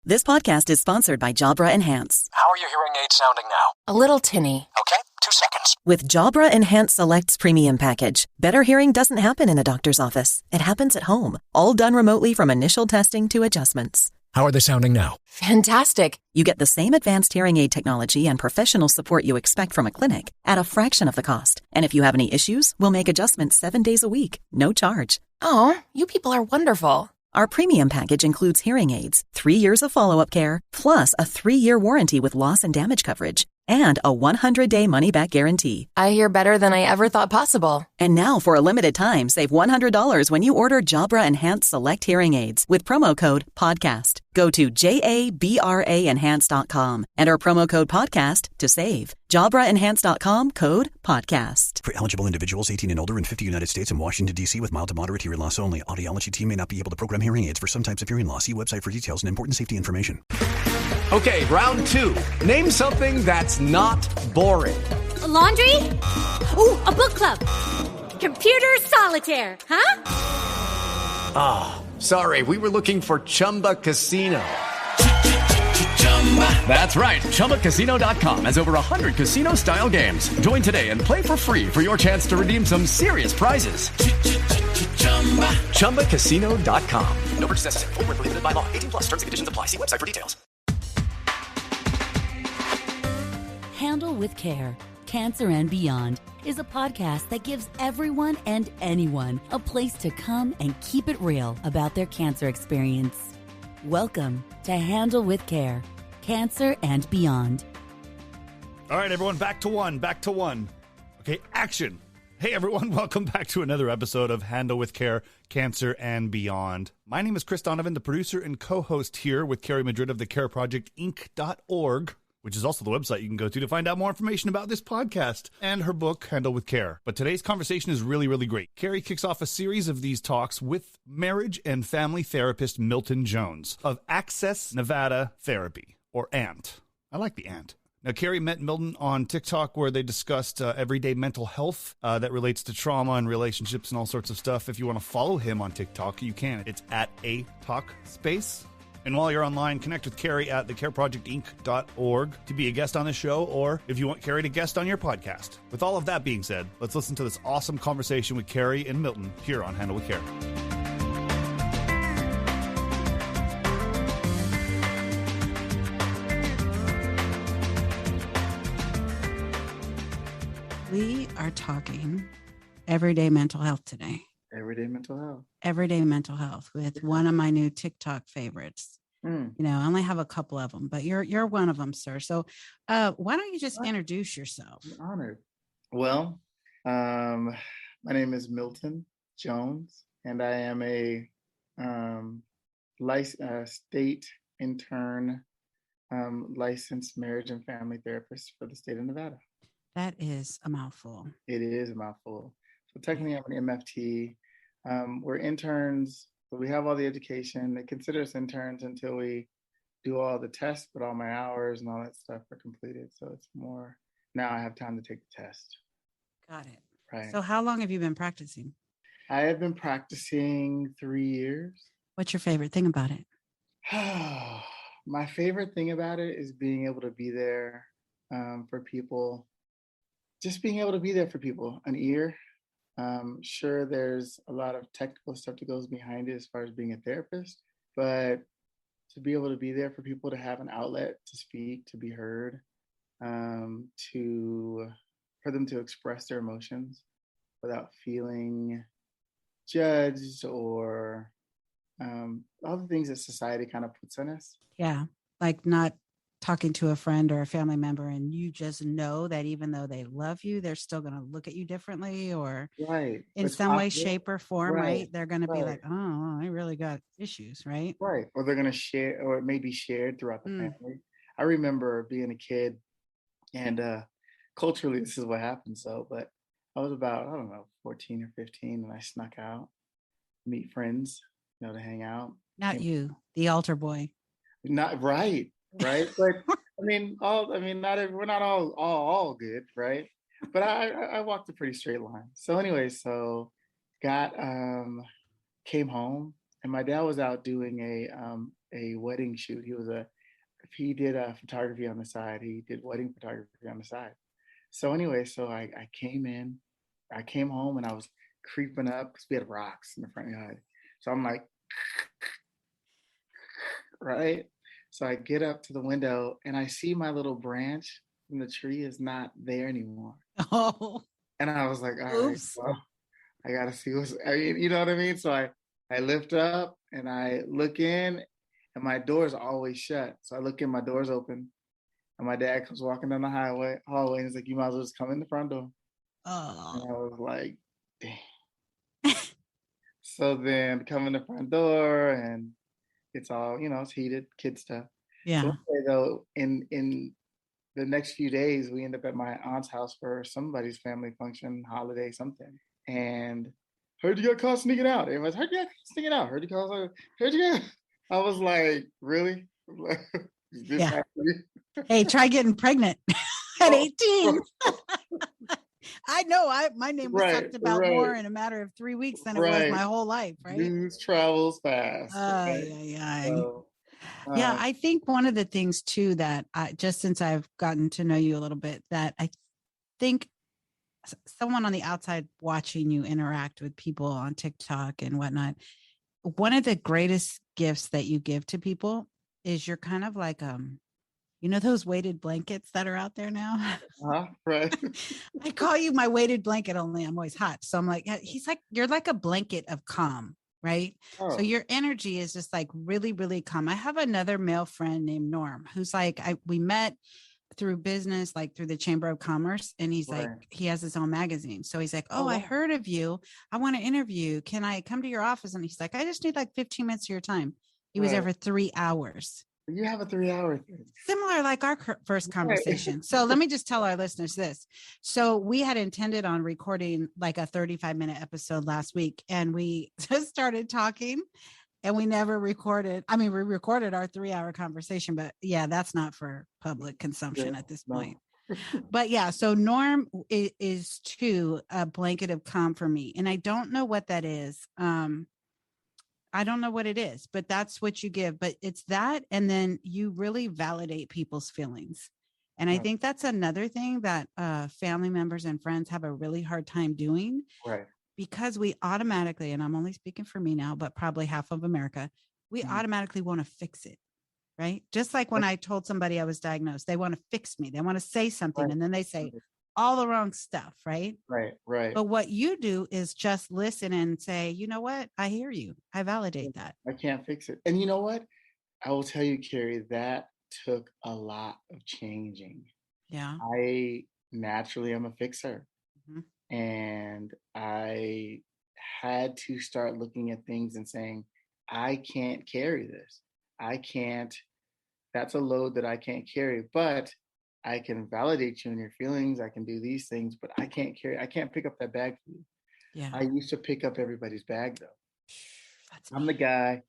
This podcast is sponsored by Jabra Enhance. How are your hearing aids sounding now? A little tinny. Okay, 2 seconds. With Jabra Enhance Select's premium package, better hearing doesn't happen in a doctor's office. It happens at home, all done remotely from initial testing to adjustments. How are they sounding now? Fantastic. You get the same advanced hearing aid technology and professional support you expect from a clinic at a fraction of the cost. And if you have any issues, we'll make adjustments 7 days a week, no charge. Oh, you people are wonderful. Our premium package includes hearing aids, 3 years of follow-up care, plus a 3-year warranty with loss and damage coverage, and a 100-day money-back guarantee. I hear better than I ever thought possible. And now, for a limited time, save $100 when you order Jabra Enhance Select Hearing Aids with promo code PODCAST. Go to JABRAenhance.com, enter promo code PODCAST to save. JabraEnhance.com, code PODCAST. For eligible individuals 18 and older in 50 United States and Washington, D.C. with mild to moderate hearing loss only. Audiology team may not be able to program hearing aids for some types of hearing loss. See website for details and important safety information. Okay, round 2. Name something that's not boring. A laundry? Ooh, a book club. Computer solitaire, huh? Ah, sorry, we were looking for Chumba Casino. That's right, ChumbaCasino.com has over 100 casino-style games. Join today and play for free for your chance to redeem some serious prizes. ChumbaCasino.com. No purchase necessary. Void where prohibited by law. 18 plus terms and conditions apply. See website for details. Handle with Care, Cancer and Beyond is a podcast that gives everyone and anyone a place to come and keep it real about their cancer experience. Welcome to Handle with Care, Cancer and Beyond. All right, everyone, back to one. Okay, action. Hey, everyone, welcome back to another episode of Handle with Care, Cancer and Beyond. My name is Chris Donovan, the producer and co-host here with Carrie Madrid of the careprojectinc.org, which is also the website you can go to find out more information about this podcast and her book, Handle with Care. But today's conversation is really, really great. Carrie kicks off a series of these talks with marriage and family therapist Milton Jones of Access Nevada Therapy, or ANT. I like the ANT. Now, Carrie met Milton on TikTok where they discussed everyday mental health that relates to trauma and relationships and all sorts of stuff. If you want to follow him on TikTok, you can. It's at a talk space. And while you're online, connect with Carrie at thecareprojectinc.org to be a guest on the show, or if you want Carrie to guest on your podcast. With all of that being said, let's listen to this awesome conversation with Carrie and Milton here on Handle with Care. We are talking everyday mental health today. Everyday mental health. Everyday mental health with one of my new TikTok favorites. You know, I only have a couple of them, but you're one of them, sir. So why don't you just introduce yourself? I'm honored. Well, my name is Milton Jones, and I am a state intern, licensed marriage and family therapist for the state of Nevada. That is a mouthful. It is a mouthful. So technically I'm an MFT. We're interns, but we have all the education. They consider us interns until we do all the tests, but all my hours and all that stuff are completed. So it's more, now I have time to take the test. Got it. Right. So how long have you been practicing? I have been practicing 3 years. What's your favorite thing about it? My favorite thing about it is being able to be there for people. Just being able to be there for people, an ear. Sure, there's a lot of technical stuff that goes behind it as far as being a therapist, but to be able to be there for people, to have an outlet to speak, to be heard, for them to express their emotions without feeling judged or all the things that society kind of puts on us. Yeah, like not talking to a friend or a family member and you just know that even though they love you, they're still going to look at you differently or in some way, shape or form, right? They're going to be like, oh, I really got issues, right? Right. Or they're going to share, or it may be shared throughout the family. I remember being a kid and culturally, this is what happened. But I was about, 14 or 15 and I snuck out, meet friends, to hang out. Not you, the altar boy. Not right. But we're not all good, right? But I walked a pretty straight line. So anyway, came home and my dad was out doing a wedding shoot. He did photography on the side. He did wedding photography on the side. So anyway, so I came home and I was creeping up because we had rocks in the front yard. So I'm like, right? So I get up to the window and I see my little branch from the tree is not there anymore. Oh. And I was like, all right, well, I gotta see you know what I mean? So I lift up and I look in and my door is always shut. So I look in, my door's open. And my dad comes walking down the hallway, and he's like, you might as well just come in the front door. Oh. And I was like, dang. So then come in the front door and it's all, it's heated, kid stuff. Yeah. So anyway, though, in the next few days, we end up at my aunt's house for somebody's family function, holiday, something. And heard you got caught sneaking out. Everyone's heard you got sneaking out. Heard you got. I was like, really? Yeah. Hey, try getting pregnant at 18. I know. My name was talked about more in a matter of 3 weeks than it was my whole life, right? News travels fast. Yeah, I think one of the things too that just since I've gotten to know you a little bit, that I think someone on the outside watching you interact with people on TikTok and whatnot, one of the greatest gifts that you give to people is you're kind of like those weighted blankets that are out there now. Right. I call you my weighted blanket, only I'm always hot. So I'm like, you're like a blanket of calm, right? Oh. So your energy is just like really, really calm. I have another male friend named Norm who's like, we met through business, like through the Chamber of Commerce. And he's like, he has his own magazine. So he's like, I heard of you. I want to interview. Can I come to your office? And he's like, I just need like 15 minutes of your time. He was there for 3 hours. You have a 3-hour thing. Similar like our first conversation. So let me just tell our listeners this. So we had intended on recording like a 35-minute episode last week, and we just started talking and we never recorded. I mean, we recorded our 3-hour conversation, but yeah, that's not for public consumption at this point. But yeah, so Norm is too a blanket of calm for me. And I don't know what that is. I don't know what it is, but that's what you give. But it's that. And then you really validate people's feelings. And I think that's another thing that family members and friends have a really hard time doing. Right. Because we automatically, and I'm only speaking for me now, but probably half of America, we automatically want to fix it. Right. Just like when I told somebody I was diagnosed, they want to fix me. They want to say something and then they say all the wrong stuff. Right. Right. But what you do is just listen and say, you know what? I hear you. I validate that. I can't fix it. And you know what? I will tell you, Carrie, that took a lot of changing. Yeah. I naturally am a fixer. Mm-hmm. And I had to start looking at things and saying, I can't carry this. That's a load that I can't carry, but I can validate you in your feelings. I can do these things, but I can't pick up that bag for you. Yeah. I used to pick up everybody's bag though. I'm the guy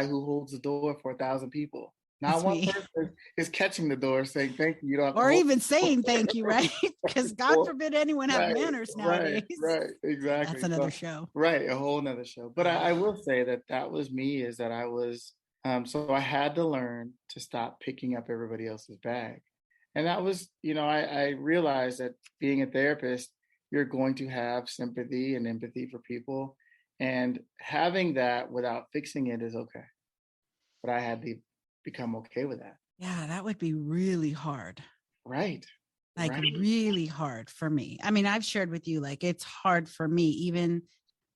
who holds the door for 1,000 people. Not one person is catching the door saying thank you. You don't have or even saying thank you, right? Because God forbid anyone have manners nowadays. Right, exactly. That's another show. Right, a whole nother show. But I will say that was me, is that I was, so I had to learn to stop picking up everybody else's bag. And that was, I realized that being a therapist, you're going to have sympathy and empathy for people. And having that without fixing it is okay. But I had to become okay with that. Yeah, that would be really hard. Right. Really hard for me. I mean, I've shared with you, like, it's hard for me. Even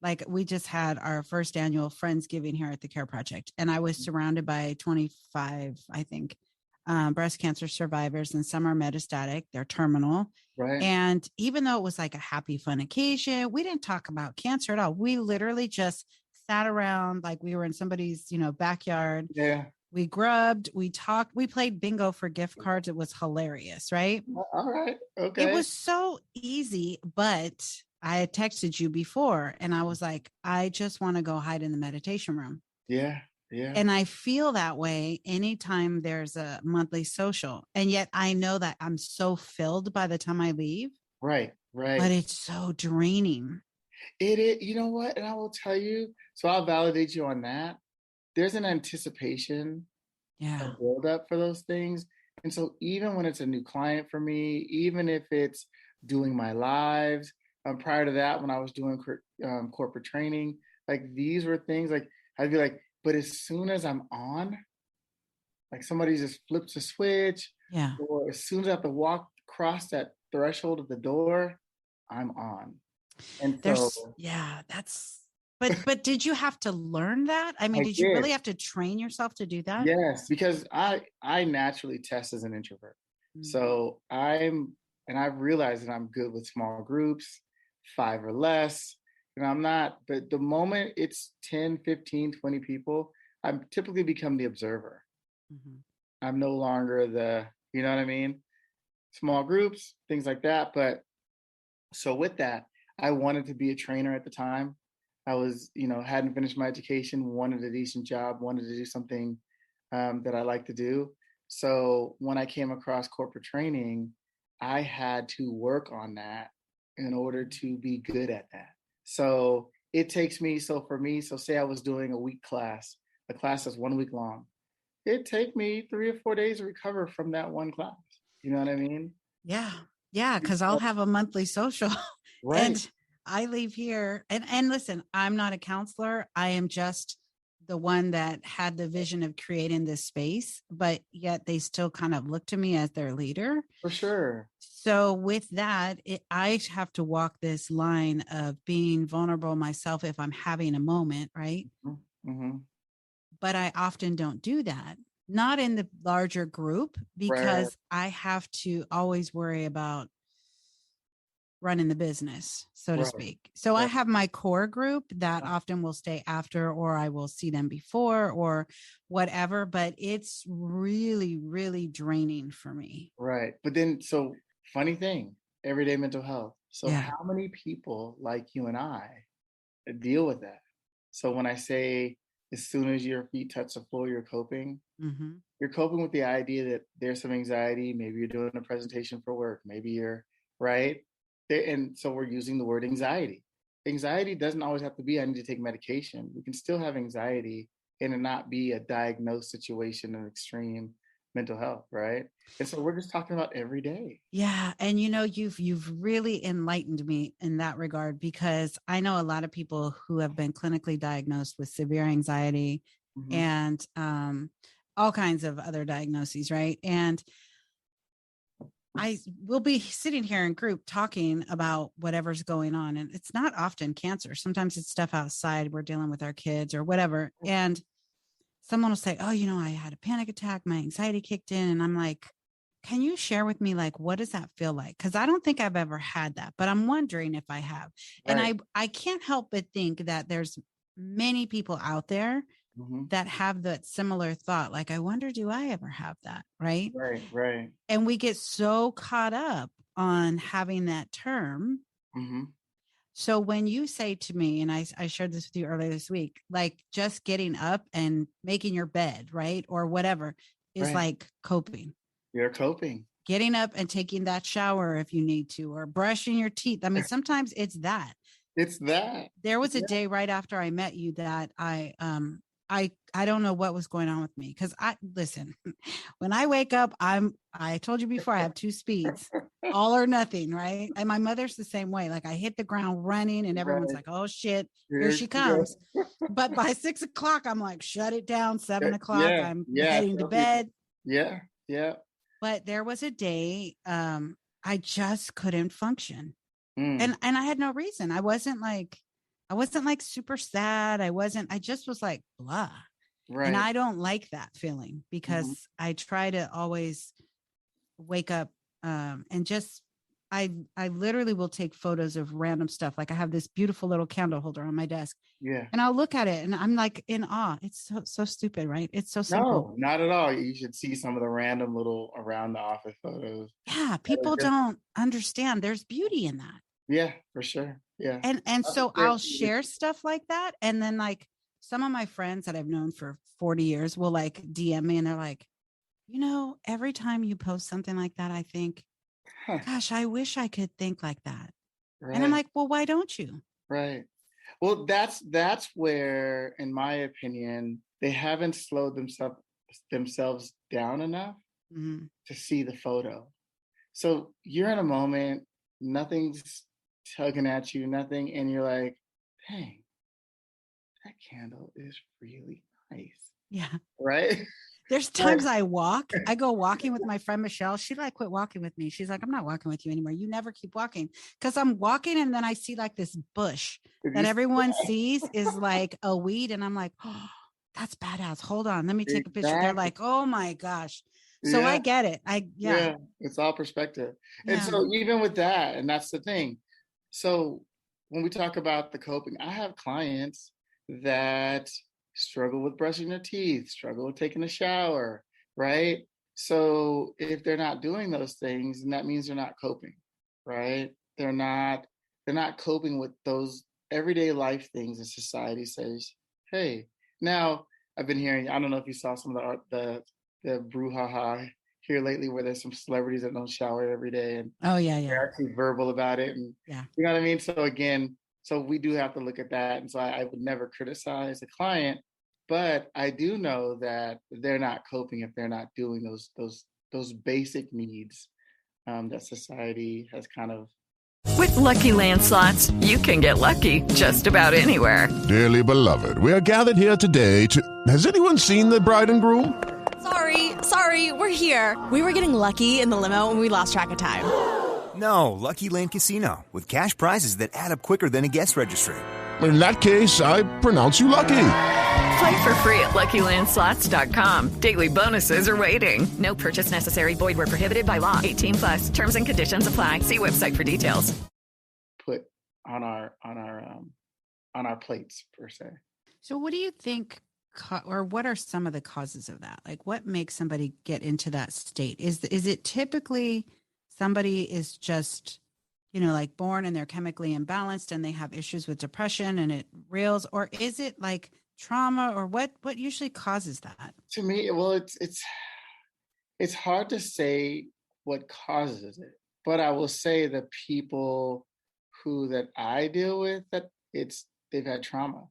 like we just had our first annual Friendsgiving here at the Care Project. And I was surrounded by 25, I think, breast cancer survivors, and some are metastatic, they're terminal. Right. And even though it was like a happy, fun occasion, we didn't talk about cancer at all. We literally just sat around like we were in somebody's, backyard. Yeah. We grubbed, we talked, we played bingo for gift cards. It was hilarious, right? All right. Okay. It was so easy, but I had texted you before and I was like, I just want to go hide in the meditation room. Yeah. Yeah. And I feel that way anytime there's a monthly social. And yet I know that I'm so filled by the time I leave. Right. But it's so draining. It is. You know what? And I will tell you, so I'll validate you on that. there's an anticipation, a build up for those things. And so even when it's a new client for me, even if it's doing my lives, prior to that, when I was doing corporate training, like these were things like, I'd be like, but as soon as I'm on, like somebody just flips a switch, or as soon as I have to walk across that threshold of the door, I'm on. And so, but did you have to learn that? I mean, did you really have to train yourself to do that? Yes, because I naturally test as an introvert. So I've realized that I'm good with small groups, 5 or less. And I'm not, but the moment it's 10, 15, 20 people, I'm typically become the observer. I'm no longer you know what I mean? Small groups, things like that. But so with that, I wanted to be a trainer at the time. I was, hadn't finished my education, wanted a decent job, wanted to do something that I like to do. So when I came across corporate training, I had to work on that in order to be good at that. So it takes me, so say I was doing a week class, a class that's 1 week long. It'd take me 3 or 4 days to recover from that one class. You know what I mean? Yeah. Yeah. Cause I'll have a monthly social and I leave here and listen, I'm not a counselor. I am just the one that had the vision of creating this space, but yet they still kind of look to me as their leader. For sure. So with that, I have to walk this line of being vulnerable myself if I'm having a moment, right? But I often don't do that. Not in the larger group because I have to always worry about running the business, so to speak. So I have my core group that often will stay after, or I will see them before or whatever, but it's really, really draining for me. Right. But then, so funny thing, everyday mental health. So how many people like you and I deal with that? So when I say, as soon as your feet touch the floor, you're coping. You're coping with the idea that there's some anxiety. Maybe you're doing a presentation for work. Maybe you're right. And so we're using the word anxiety. Anxiety doesn't always have to be, I need to take medication. We can still have anxiety and it not be a diagnosed situation of extreme mental health, right? And so we're just talking about every day. Yeah. And you've really enlightened me in that regard, because I know a lot of people who have been clinically diagnosed with severe anxiety and all kinds of other diagnoses, right? And I will be sitting here in group talking about whatever's going on. And it's not often cancer. Sometimes it's stuff outside. We're dealing with our kids or whatever. And someone will say, oh, I had a panic attack. My anxiety kicked in. And I'm like, can you share with me, like, what does that feel like? Because I don't think I've ever had that, but I'm wondering if I have. And I can't help but think that there's many people out there that have that similar thought. Like, I wonder, do I ever have that? Right. Right. And we get so caught up on having that term. So when you say to me, and I shared this with you earlier this week, like just getting up and making your bed, right? Or whatever is like coping. You're coping. Getting up and taking that shower if you need to, or brushing your teeth. I mean, sometimes it's that. It's that. There was a day right after I met you that I don't know what was going on with me. Cause listen, when I wake up, I told you before, I have 2 speeds, all or nothing. Right. And my mother's the same way. Like I hit the ground running and everyone's like, oh shit, here she comes. But by 6 o'clock, I'm like, shut it down. 7 o'clock. I'm heading to bed. Yeah. But there was a day, I just couldn't function. And I had no reason. I wasn't like super sad. I just was like, blah. Right. And I don't like that feeling because I try to always wake up and just, I literally will take photos of random stuff. Like I have this beautiful little candle holder on my desk. Yeah. And I'll look at it and I'm like in awe. It's so stupid, right? It's so simple. No, not at all. You should see some of the random little around the office photos. Yeah. People don't understand there's beauty in that. Yeah, for sure. Yeah. And so I'll share stuff like that. And then like some of my friends that I've known for 40 years will like DM me and they're like, every time you post something like that, I think, gosh, I wish I could think like that. Right. And I'm like, well, why don't you? Right. Well, that's where, in my opinion, they haven't slowed themselves down enough to see the photo. So you're in a moment, nothing's tugging at you, nothing, and you're like, dang, that candle is really nice. Yeah. Right? There's times I go walking with my friend Michelle. She quit walking with me. She's like, I'm not walking with you anymore. You never keep walking. Because I'm walking and then I see this bush that everyone sees is like a weed. And I'm like, oh, that's badass. Hold on. Let me take a picture. They're like, oh my gosh. So I get it. Yeah. It's all perspective. And so even with that, and that's the thing. So when we talk about the coping, I have clients that struggle with brushing their teeth, struggle with taking a shower, right? So if they're not doing those things, then that means they're not coping, right? They're not coping with those everyday life things that society says, hey. Now, I've been hearing, I don't know if you saw some of the brouhaha here lately where there's some celebrities that don't shower every day and they're actually verbal about it. And you know what I mean? So again, so we do have to look at that. And so I would never criticize a client, but I do know that they're not coping if they're not doing those basic needs that society has kind of. With Lucky Land Slots, you can get lucky just about anywhere. Dearly beloved, we are gathered here today to. Has anyone seen the bride and groom? Sorry, we're here. We were getting lucky in the limo and we lost track of time. No, Lucky Land Casino, with cash prizes that add up quicker than a guest registry. In that case, I pronounce you lucky. Play for free at LuckyLandSlots.com. Daily bonuses are waiting. No purchase necessary. Void where prohibited by law. 18+. Terms and conditions apply. See website for details. Put on our plates per se. So, what do you think, or what are some of the causes of that? Like, what makes somebody get into that state? Is it typically somebody is just, born and they're chemically imbalanced and they have issues with depression and it reels, or is it like trauma, or what usually causes that? To me, well, it's hard to say what causes it, but I will say the people that I deal with, that they've had trauma.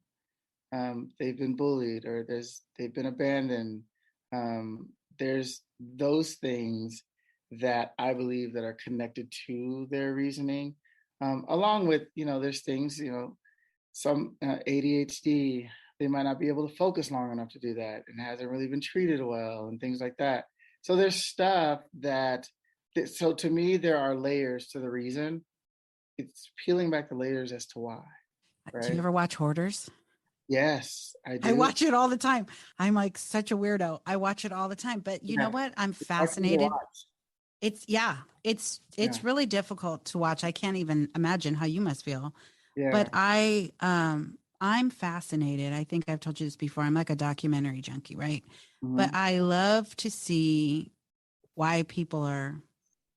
They've been bullied, or they've been abandoned. There's those things that I believe that are connected to their reasoning, along with, there's things, some ADHD, they might not be able to focus long enough to do that and hasn't really been treated well and things like that. So there's stuff so to me, there are layers to the reason. It's peeling back the layers as to why. Right? Do you ever watch Hoarders? Yes, I do. I watch it all the time. I'm like such a weirdo. I watch it all the time, but you know what? I'm fascinated. It's really difficult to watch. I can't even imagine how you must feel. Yeah. But I'm fascinated. I think I've told you this before. I'm like a documentary junkie, right? Mm-hmm. But I love to see why people are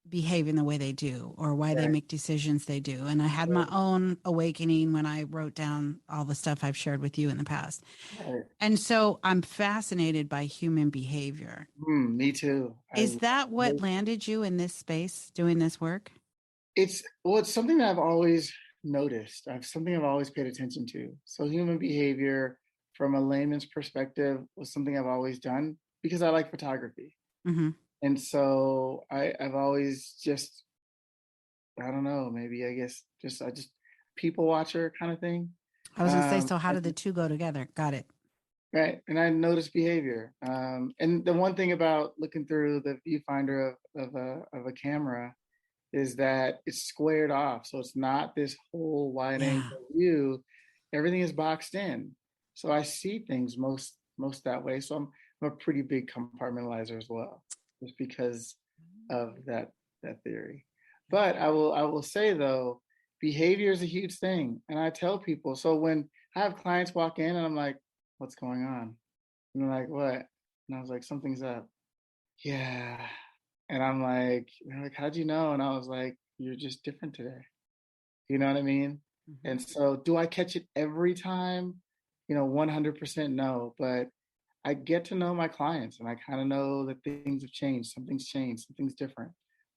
behaving the way they do, or why they make decisions they do. And I had my own awakening when I wrote down all the stuff I've shared with you in the past. Right. And so I'm fascinated by human behavior. Me too. Is that what landed you in this space doing this work? It's something that I've always noticed. Something I've always paid attention to. So human behavior from a layman's perspective was something I've always done because I like photography. Mm-hmm. And so I've always just, I don't know, maybe I guess I just people watcher kind of thing. I was gonna say, so how did the two go together? Got it. Right. And I noticed behavior. And the one thing about looking through the viewfinder of a camera is that it's squared off. So it's not this whole wide angle view. Everything is boxed in. So I see things most that way. So I'm a pretty big compartmentalizer as well, just because of that theory. But I will say though, behavior is a huge thing. And I tell people, so when I have clients walk in and I'm like, what's going on? And they're like, what? And I was like, something's up. Yeah. And I'm like, they're like, how'd you know? And I was like, you're just different today. You know what I mean? Mm-hmm. And so do I catch it every time? 100% no. But I get to know my clients and I kind of know that things have changed. Something's different.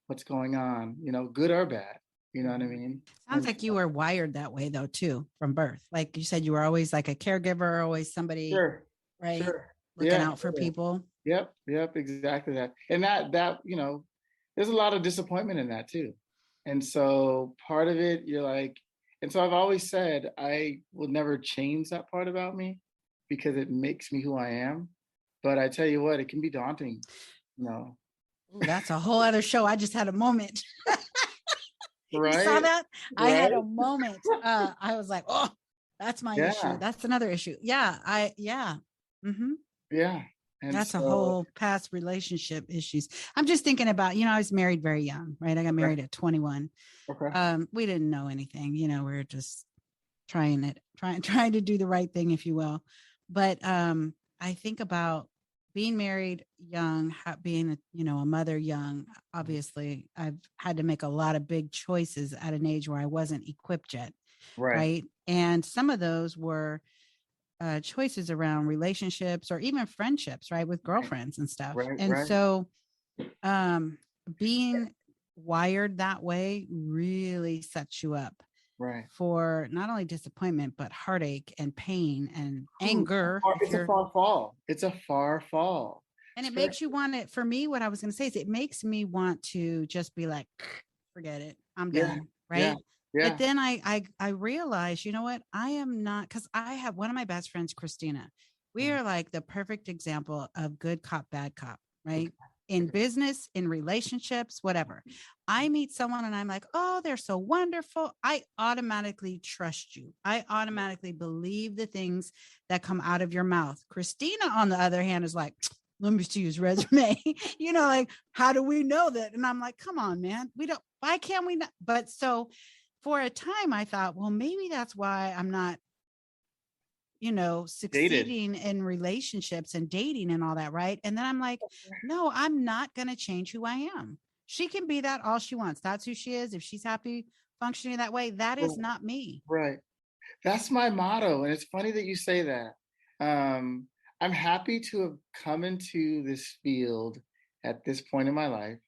What's going on? Good or bad. You know what I mean? Sounds like you were wired that way though, too, from birth. Like you said, you were always like a caregiver, always somebody. Sure. right? Sure. Looking out for people. Yep, exactly that. And that, you know, there's a lot of disappointment in that too. And so part of it, you're like, and so I've always said I will never change that part about me because it makes me who I am. But I tell you what, it can be daunting, you know. Ooh, that's a whole other show. I just had a moment. Right? You saw that? I Right? had a moment. I was like, oh, that's my issue. That's another issue. Yeah. Mm-hmm. Yeah. And that's a whole past relationship issues. I'm just thinking about, you know, I was married very young, right? I got married at 21. Okay. We didn't know anything, you know, we were just trying to do the right thing, if you will. But I think about being married young, being a mother young. Obviously, I've had to make a lot of big choices at an age where I wasn't equipped yet. Right. And some of those were choices around relationships or even friendships, right, with girlfriends and stuff. So being wired that way really sets you up for not only disappointment, but heartache and pain and anger. It's a far fall. It's a far fall. And it makes you want it. For me, what I was going to say is it makes me want to just be like, forget it. I'm done. Right. Yeah. But then I realized, you know what? I am not, because I have one of my best friends, Christina. We are like the perfect example of good cop, bad cop, right? In business, in relationships, whatever. I meet someone and I'm like, oh, they're so wonderful. I automatically trust you. I automatically believe the things that come out of your mouth. Christina, on the other hand, is like, let me see his resume. You know, like, how do we know that? And I'm like, come on, man. Why can't we not? But so for a time I thought, well, maybe that's why I'm not, succeeding in relationships and dating and all that. Right. And then I'm like, no, I'm not going to change who I am. She can be that all she wants. That's who she is. If she's happy functioning that way, that is not me. Right. That's my motto. And it's funny that you say that. I'm happy to have come into this field at this point in my life.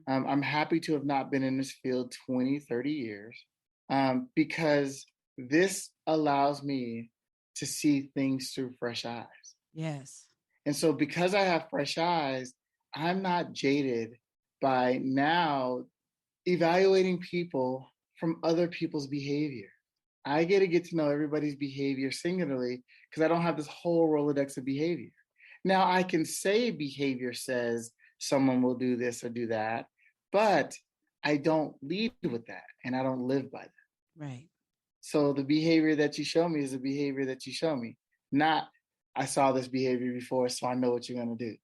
I'm happy to have not been in this field 20, 30 years because this allows me to see things through fresh eyes. Yes. And so because I have fresh eyes, I'm not jaded by now evaluating people from other people's behavior. I get to know everybody's behavior singularly because I don't have this whole Rolodex of behavior. Now I can say behavior says someone will do this or do that, but I don't lead with that and I don't live by that. Right. So the behavior that you show me is the behavior that you show me, not I saw this behavior before, so I know what you're going to do.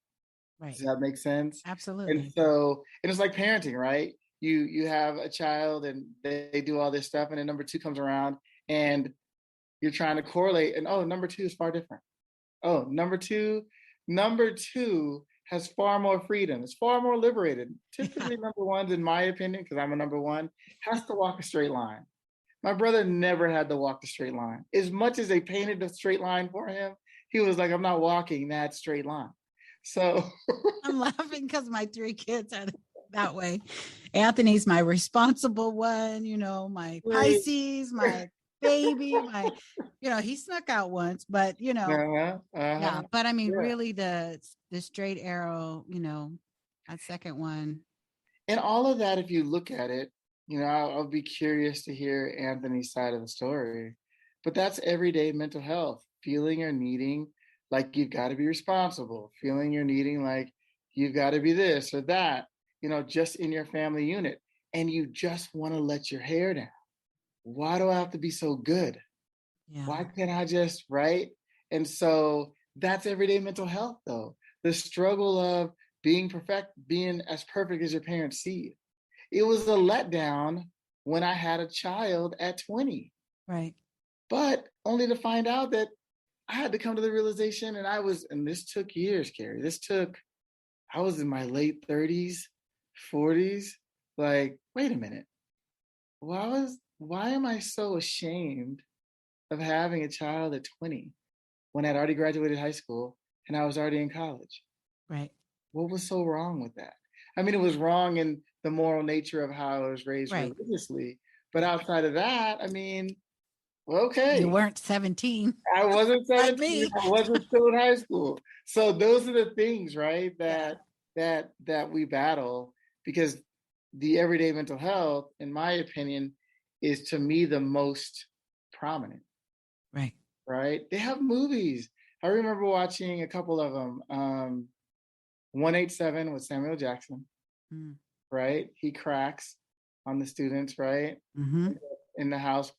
Right. Does that make sense? Absolutely. And it's like parenting, right? You have a child and they do all this stuff, and then number 2 comes around and you're trying to correlate, and number 2 is far different. Number two has far more freedom. It's far more liberated. Typically, number 1's, in my opinion, because I'm a number 1, has to walk a straight line. My brother never had to walk the straight line. As much as they painted the straight line for him, he was like, I'm not walking that straight line. So I'm laughing because my 3 kids are that way. Anthony's my responsible one, my Pisces, my baby, he snuck out once, but yeah, but I mean, really the straight arrow, that second one. And all of that, if you look at it, I'll be curious to hear Anthony's side of the story, but that's everyday mental health, feeling or needing like you've got to be responsible, feeling or needing like you've got to be this or that, just in your family unit. And you just want to let your hair down. Why do I have to be so good? Yeah. Why can't I just, right? And so that's everyday mental health, though. The struggle of being as perfect as your parents see you. It was a letdown when I had a child at 20. Right. But only to find out that I had to come to the realization, and this took years, Carrie. I was in my late 30s, 40s. Like, wait a minute. Why am I so ashamed of having a child at 20 when I'd already graduated high school and I was already in college? Right. What was so wrong with that? I mean, it was wrong in the moral nature of how I was raised religiously, but outside of that, I mean, Okay. You weren't 17. I wasn't 17. Like me. I wasn't still in high school. So those are the things, right, that we battle, because the everyday mental health, in my opinion, is to me the most prominent. Right. Right. They have movies. I remember watching a couple of them. 187 with Samuel Jackson. Right. He cracks on the students, right? Mm-hmm. In the house,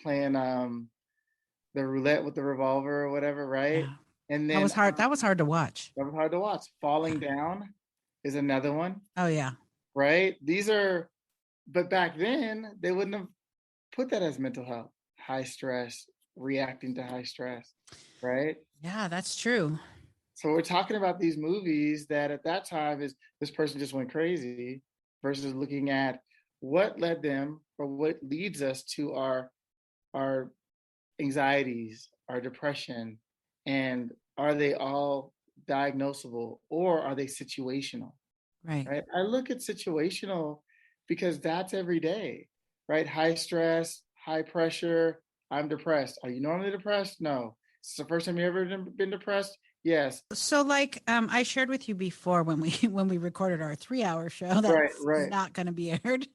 playing the roulette with the revolver or whatever, right? Yeah. And then That was hard to watch. That was hard to watch. Falling Down is another one. Oh yeah. Right? But back then they wouldn't have put that as mental health. High stress, reacting to high stress, right? Yeah, that's true. So we're talking about these movies that at that time is this person just went crazy, versus looking at what led them or what leads us to our anxieties, our depression, and are they all diagnosable or are they situational? Right. I look at situational because that's every day, right? High stress, high pressure. I'm depressed. Are you normally depressed? No. Is this the first time you ever been depressed? Yes. So like I shared with you before when we recorded our 3-hour show that's not going to be aired,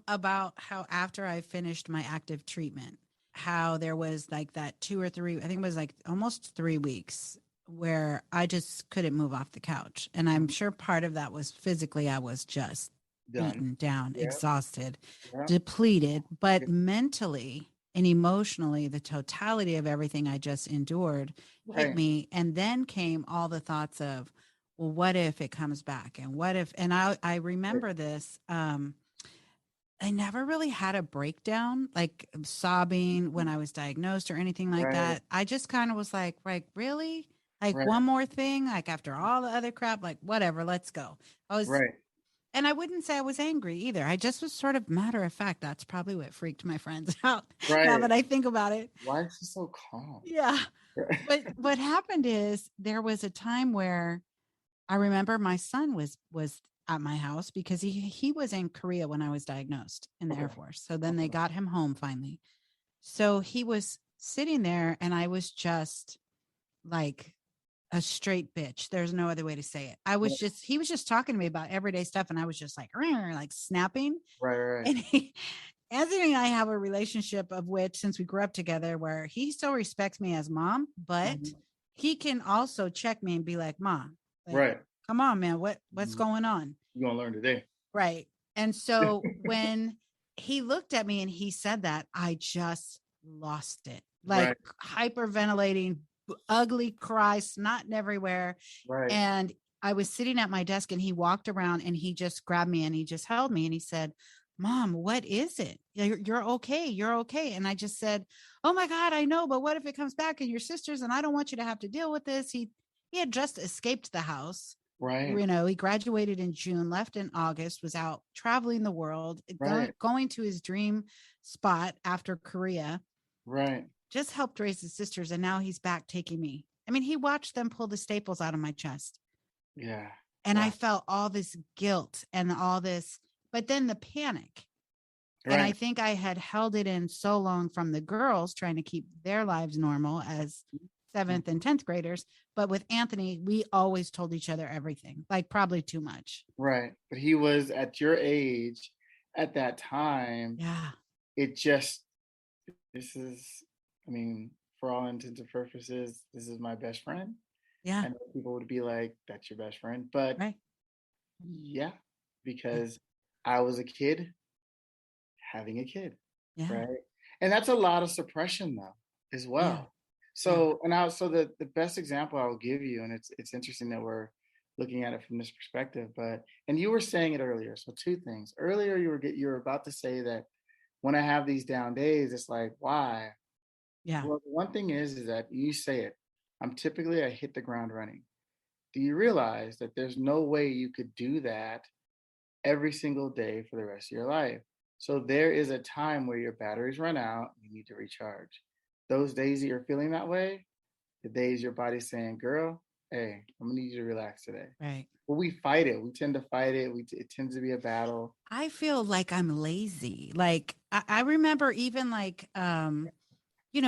about how after I finished my active treatment, how there was like that 2 or 3, I think it was like almost 3 weeks where I just couldn't move off the couch. And I'm sure part of that was physically I was just beaten down, exhausted, depleted, but mentally and emotionally, the totality of everything I just endured hit me. And then came all the thoughts of, well, what if it comes back? And what if, and I remember this, I never really had a breakdown, like sobbing when I was diagnosed or anything like that. I just kind of was like, really? Like one more thing, like after all the other crap, like whatever, let's go. I was And I wouldn't say I was angry either. I just was sort of matter of fact. That's probably what freaked my friends out. Now that I think about it. Why is she so calm? Yeah. But what happened is there was a time where I remember my son was at my house because he was in Korea when I was diagnosed in the Air Force. So then they got him home finally. So he was sitting there and I was just like a straight bitch. There's no other way to say it. He was just talking to me about everyday stuff. And I was just like snapping. Right. And Anthony and I have a relationship of which, since we grew up together, where he still respects me as mom, but he can also check me and be like, Mom, come on, man. What's going on? You're going to learn today. Right. And so when he looked at me and he said that, I just lost it. Like hyperventilating, ugly cry, snotting everywhere. And I was sitting at my desk and he walked around and he just grabbed me and he just held me and he said, Mom, what is it? You're okay. You're okay. And I just said, oh my God, I know, but what if it comes back and your sisters, and I don't want you to have to deal with this. He had just escaped the house. You know, he graduated in June, left in August, was out traveling the world, going to his dream spot after Korea. Just helped raise his sisters. And now he's back taking me. I mean, he watched them pull the staples out of my chest. And I felt all this guilt and all this, but then the panic. And I think I had held it in so long from the girls trying to keep their lives normal as 7th and 10th graders. But with Anthony, we always told each other everything, like probably too much. But he was at your age at that time. It just, for all intents and purposes, this is my best friend. And people would be like, that's your best friend. But because I was a kid having a kid. And that's a lot of suppression though, as well. So, the best example I will give you, and it's interesting that we're looking at it from this perspective, and you were saying it earlier. So 2 things. Earlier, you were about to say that when I have these down days, it's like, why? Well, one thing is that you say it. I hit the ground running. Do you realize that there's no way you could do that every single day for the rest of your life? So there is a time where your batteries run out, you need to recharge. Those days that you're feeling that way, the days your body's saying, girl, hey, I'm gonna need you to relax today. Well, we fight it. We tend to fight it. It tends to be a battle. I feel like I'm lazy. Like I remember even like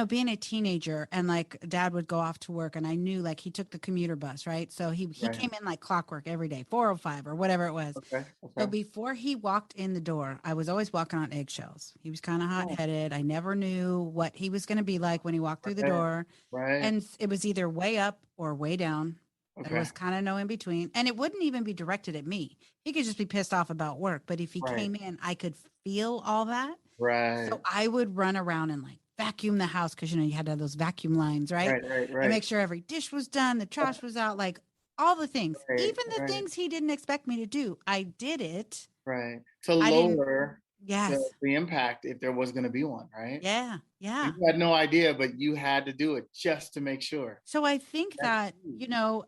being a teenager and like dad would go off to work and I knew like he took the commuter bus, right? So he came in like clockwork every day, 4:05 or whatever it was. Okay. So before he walked in the door, I was always walking on eggshells. He was kind of hot-headed. I never knew what he was going to be like when he walked through the door. Right. And it was either way up or way down. There was kind of no in between. And it wouldn't even be directed at me. He could just be pissed off about work. But if he came in, I could feel all that. Right. So I would run around and like vacuum the house because, you had to have those vacuum lines, right? Right. And make sure every dish was done, the trash was out, like all the things. Even the things he didn't expect me to do. I did it. Right. To lower the impact if there was going to be one, right? Yeah. Yeah. You had no idea, but you had to do it just to make sure. So I think that,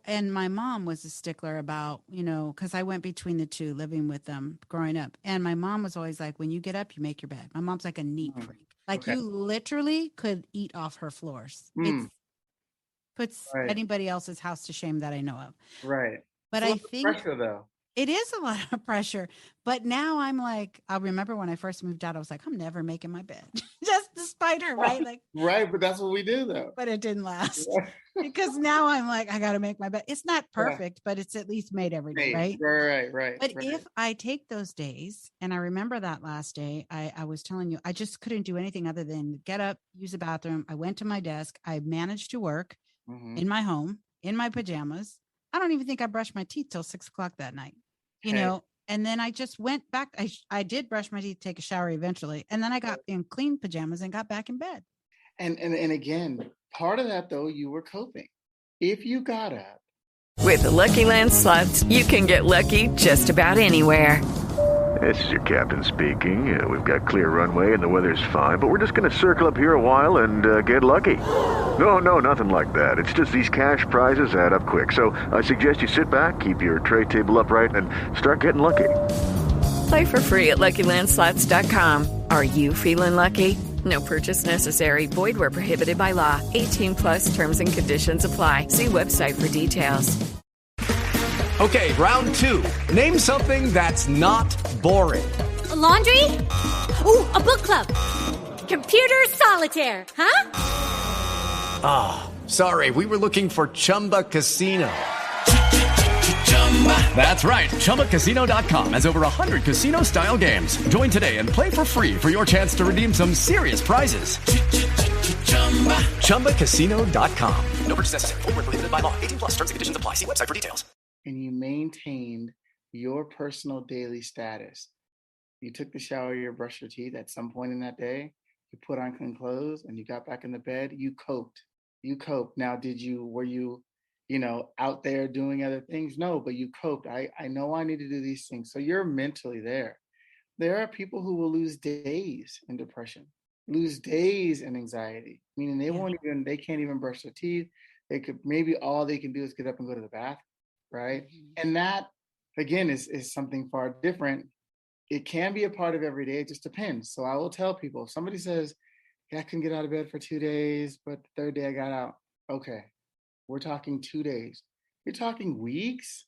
and my mom was a stickler about, because I went between the two living with them growing up. And my mom was always like, when you get up, you make your bed. My mom's like a neat freak. Like you literally could eat off her floors. It puts anybody else's house to shame that I know of. Right. But I think pressure though. It is a lot of pressure. But now I'm like, I remember when I first moved out, I was like, I'm never making my bed. Just despite her, right? Like, right, but that's what we do though. But it didn't last. Because now I'm like, I gotta make my bed. It's not perfect, but it's at least made every day, right? Right. But if I take those days, and I remember that last day, I was telling you, I just couldn't do anything other than get up, use the bathroom. I went to my desk. I managed to work in my home, in my pajamas. I don't even think I brushed my teeth till 6 o'clock that night, and then I just went back. I did brush my teeth, take a shower eventually. And then I got in clean pajamas and got back in bed. And again, part of that though, you were coping. If you got up. With the Lucky Land Slots, you can get lucky just about anywhere. This is your captain speaking. We've got clear runway and the weather's fine, but we're just going to circle up here a while and get lucky. No, nothing like that. It's just these cash prizes add up quick. So I suggest you sit back, keep your tray table upright, and start getting lucky. Play for free at LuckyLandSlots.com. Are you feeling lucky? No purchase necessary. Void where prohibited by law. 18+ terms and conditions apply. See website for details. Okay, round two. Name something that's not boring. A laundry? Ooh, a book club. Computer solitaire, huh? Ah, sorry, we were looking for Chumba Casino. That's right, ChumbaCasino.com has over 100 casino-style games. Join today and play for free for your chance to redeem some serious prizes. ChumbaCasino.com. No purchase necessary. Void where prohibited by law. 18+ terms and conditions apply. See website for details. And you maintained your personal daily status. You took the shower, you brushed your teeth at some point in that day, you put on clean clothes, and you got back in the bed, you coped. Now, were you out there doing other things? No, but you coped. I know I need to do these things. So you're mentally there. There are people who will lose days in depression, lose days in anxiety, meaning they can't even brush their teeth. Maybe all they can do is get up and go to the bathroom. Right. And that, again, is something far different. It can be a part of every day. It just depends. So I will tell people, if somebody says, I couldn't get out of bed for 2 days, but the third day I got out. Okay. We're talking 2 days. You're talking weeks,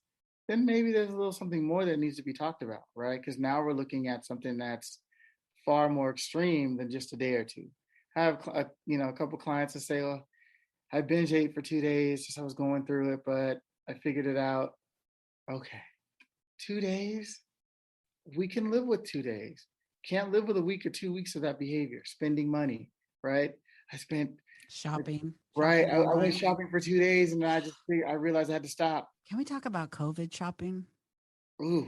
then maybe there's a little something more that needs to be talked about. Right. Because now we're looking at something that's far more extreme than just a day or two. I have, a couple clients that say, well, I binge ate for 2 days. Just I was going through it, but I figured it out. Okay. 2 days? We can live with 2 days. Can't live with a week or 2 weeks of that behavior. Spending money, right? I spent shopping. Right. I went shopping for 2 days and I realized I had to stop. Can we talk about COVID shopping? Ooh.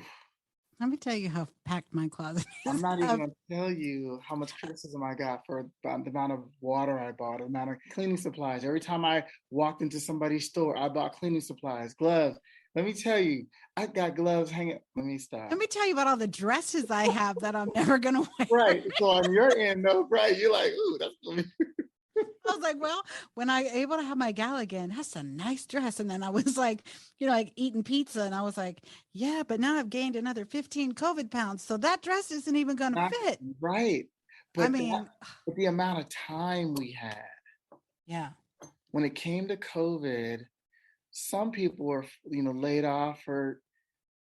Let me tell you how packed my closet is. I'm not even going to tell you how much criticism I got for the amount of water I bought, the amount of cleaning supplies. Every time I walked into somebody's store, I bought cleaning supplies, gloves. Let me tell you, I got gloves hanging. Let me stop. Let me tell you about all the dresses I have that I'm never going to wear. Right. So on your end, though, right, you're like, ooh, that's going to be... I was like, well, when I able to have my gala again, that's a nice dress. And then I was like, like eating pizza. And I was like, yeah, but now I've gained another 15 COVID pounds. So that dress isn't even going to fit. Right. But but the amount of time we had. Yeah. When it came to COVID, some people were, laid off for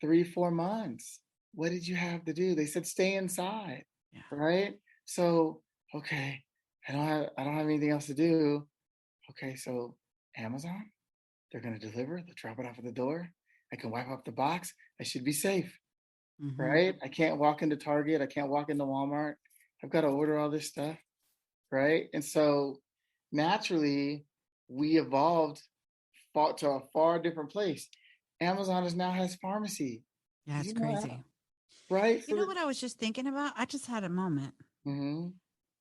3-4 months. What did you have to do? They said, stay inside. Yeah. Right. So, okay. I don't have anything else to do. Okay, so Amazon, they're going to deliver, they'll drop it off at the door. I can wipe up the box. I should be safe, right? I can't walk into Target. I can't walk into Walmart. I've got to order all this stuff, right? And so naturally, we evolved to a far different place. Amazon now has pharmacy. Yeah, it's crazy. Right? You know what I was just thinking about? I just had a moment.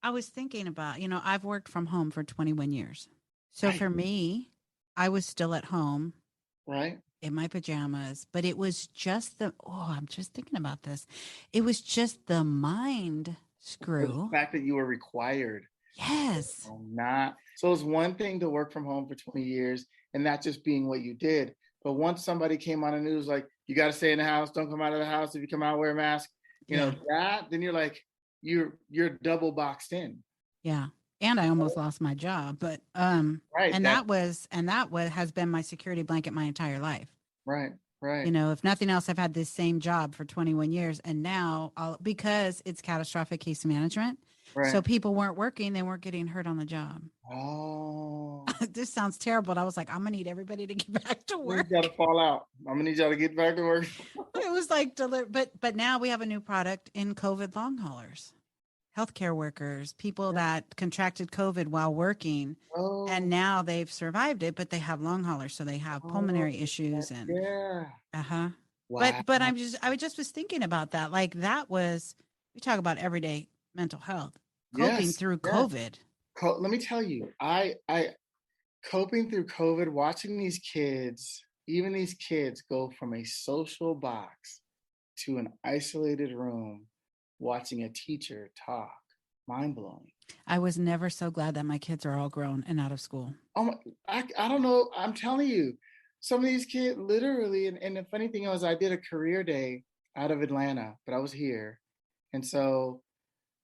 I was thinking about, I've worked from home for 21 years. So for me, I was still at home. Right. In my pajamas, but it was just I'm just thinking about this. It was just the mind screw. The fact that you were required. Yes. So it's one thing to work from home for 20 years and that just being what you did. But once somebody came on the news, like, you got to stay in the house, don't come out of the house. If you come out, wear a mask, you know, then you're like, you're double boxed in. Yeah. And I almost lost my job, but, that has been my security blanket my entire life. Right. Right. If nothing else, I've had this same job for 21 years and now because it's catastrophic case management. Right. So people weren't working. They weren't getting hurt on the job. Oh, this sounds terrible. But I was like, I'm going to need everybody to get back to work. You got to fall out. I'm going to need y'all to get back to work. It was like, but now we have a new product in COVID long haulers. Healthcare workers, people that contracted COVID while working, and now they've survived it, but they have long haulers, so they have pulmonary issues and Wow. But I just was thinking about that. Like we talk about everyday mental health, coping through COVID. Let me tell you, I coping through COVID, watching these kids go from a social box to an isolated room. Watching a teacher talk, mind-blowing. I was never so glad that my kids are all grown and out of school. I don't know. I'm telling you, some of these kids literally, and the funny thing was I did a career day out of Atlanta, but I was here. And so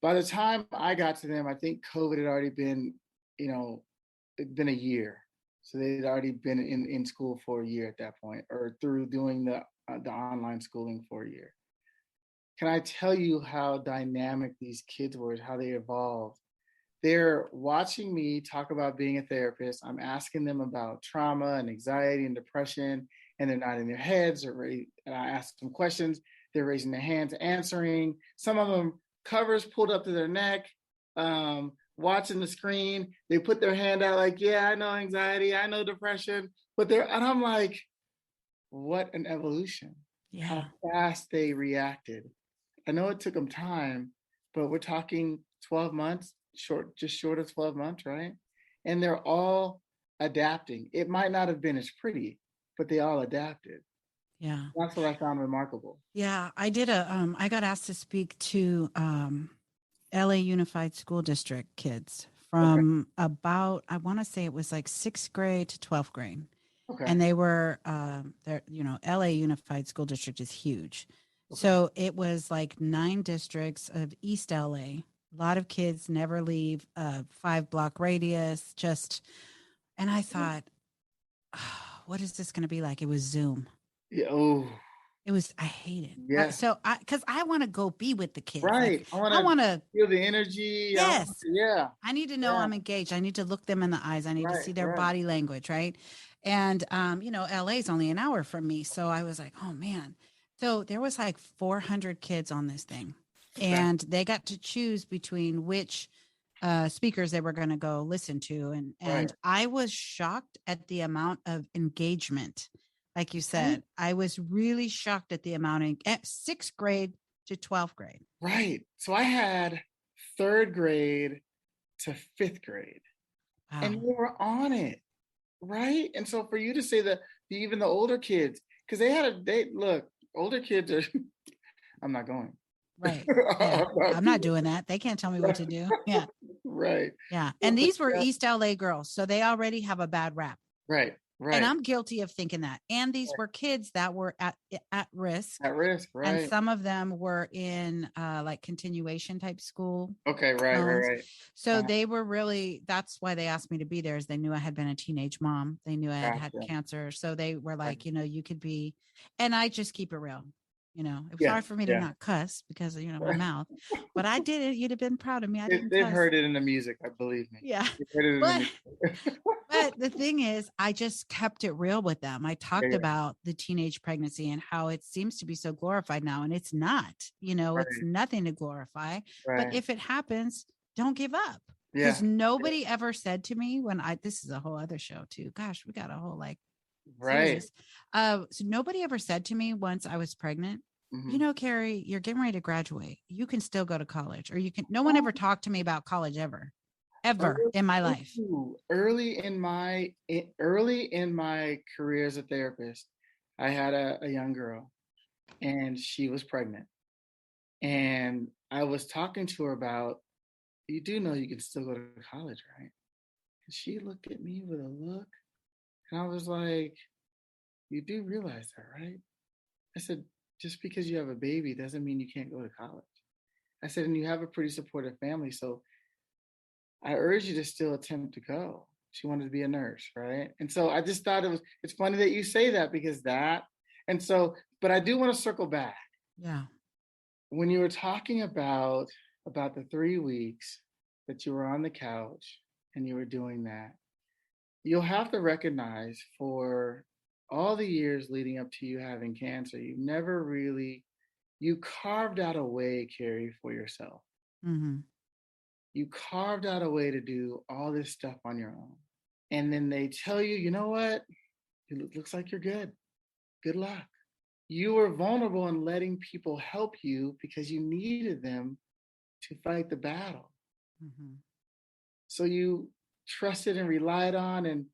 by the time I got to them, I think COVID had already been, it'd been a year. So they'd already been in school for a year at that point, or through doing the online schooling for a year. Can I tell you how dynamic these kids were, how they evolved? They're watching me talk about being a therapist. I'm asking them about trauma and anxiety and depression, and they're nodding their heads. And I ask them questions. They're raising their hands, answering. Some of them covers pulled up to their neck, watching the screen. They put their hand out like, yeah, I know anxiety, I know depression. And I'm like, what an evolution. Yeah. How fast they reacted. I know it took them time, but we're talking 12 months, just short of 12 months, right? And they're all adapting. It might not have been as pretty, but they all adapted. Yeah. That's what I found remarkable. Yeah. I did I got asked to speak to LA Unified School District kids from about, I want to say it was like 6th grade to 12th grade. Okay. And they were, LA Unified School District is huge. Okay. So it was like 9 districts of East LA. A lot of kids never leave a 5-block radius, and I thought, what is this going to be like? It was Zoom. Yeah. Oh. I hate it. Yeah. Because I want to go be with the kids. Right. Like, I want to feel the energy. Yes. I need to know I'm engaged. I need to look them in the eyes. I need to see their body language. Right. And, LA is only an hour from me. So I was like, oh man. So there was like 400 kids on this thing, and they got to choose between which speakers they were going to go listen to. And I was shocked at the amount of engagement. Like you said, I was really shocked at the amount at 6th grade to 12th grade. Right. So I had 3rd grade to 5th grade, and we were on it. Right. And so for you to say that even the older kids, because look, older kids are, I'm not going. Right. Yeah. I'm not doing that. They can't tell me what to do. Yeah. Right. Yeah. And these were East LA girls. So they already have a bad rap. Right. Right. And I'm guilty of thinking that. And these were kids that were at risk. At risk, right. And some of them were in like continuation type school. Okay, right. So they were really, that's why they asked me to be there, is they knew I had been a teenage mom. They knew I had cancer. So they were like, you could be, and I just keep it real. It was Yeah, hard for me to not cuss because of, my mouth, but I did it. You'd have been proud of me. I didn't They've cuss. heard it in the music, I believe me. Yeah. They've heard it in the music. But the thing is, I just kept it real with them. I talked about the teenage pregnancy and how it seems to be so glorified now. And it's not, it's nothing to glorify. Right. But if it happens, don't give up. Yeah. Because nobody ever said to me this is a whole other show too. Gosh, we got a whole series. So nobody ever said to me once I was pregnant, Carrie, you're getting ready to graduate. You can still go to college, or no one ever talked to me about college ever in my life. Early in my career as a therapist, I had a young girl, and she was pregnant, and I was talking to her about, you do know you can still go to college, right? And she looked at me with a look, and I was like, you do realize that, right? I said, just because you have a baby doesn't mean you can't go to college. I said, and you have a pretty supportive family, so I urge you to still attempt to go. She wanted to be a nurse, right? And so I just thought it's funny that you say that, but I do want to circle back. Yeah. When you were talking about the 3 weeks that you were on the couch and you were doing that, you'll have to recognize, for all the years leading up to you having cancer, you carved out a way, Carrie, for yourself. Mm-hmm. You carved out a way to do all this stuff on your own. And then they tell you, you know what? It looks like you're good. Good luck. You were vulnerable in letting people help you because you needed them to fight the battle. Mm-hmm. So you trusted and relied on and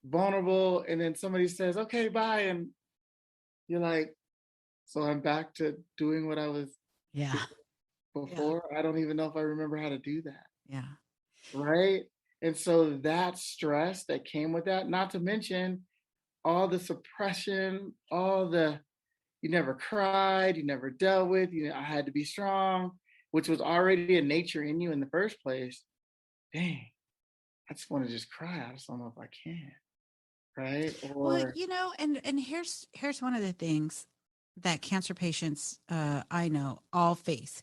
vulnerable. And then somebody says, okay, bye. And you're like, so I'm back to doing what I was before. Yeah. I don't even know if I remember how to do that. Yeah. Right. And so that stress that came with that, not to mention all the suppression, you never cried, you never dealt with, I had to be strong, which was already a nature in you in the first place. Dang, I just want to just cry. I just don't know if I can. Right. Well, and here's one of the things that cancer patients, I know, all face.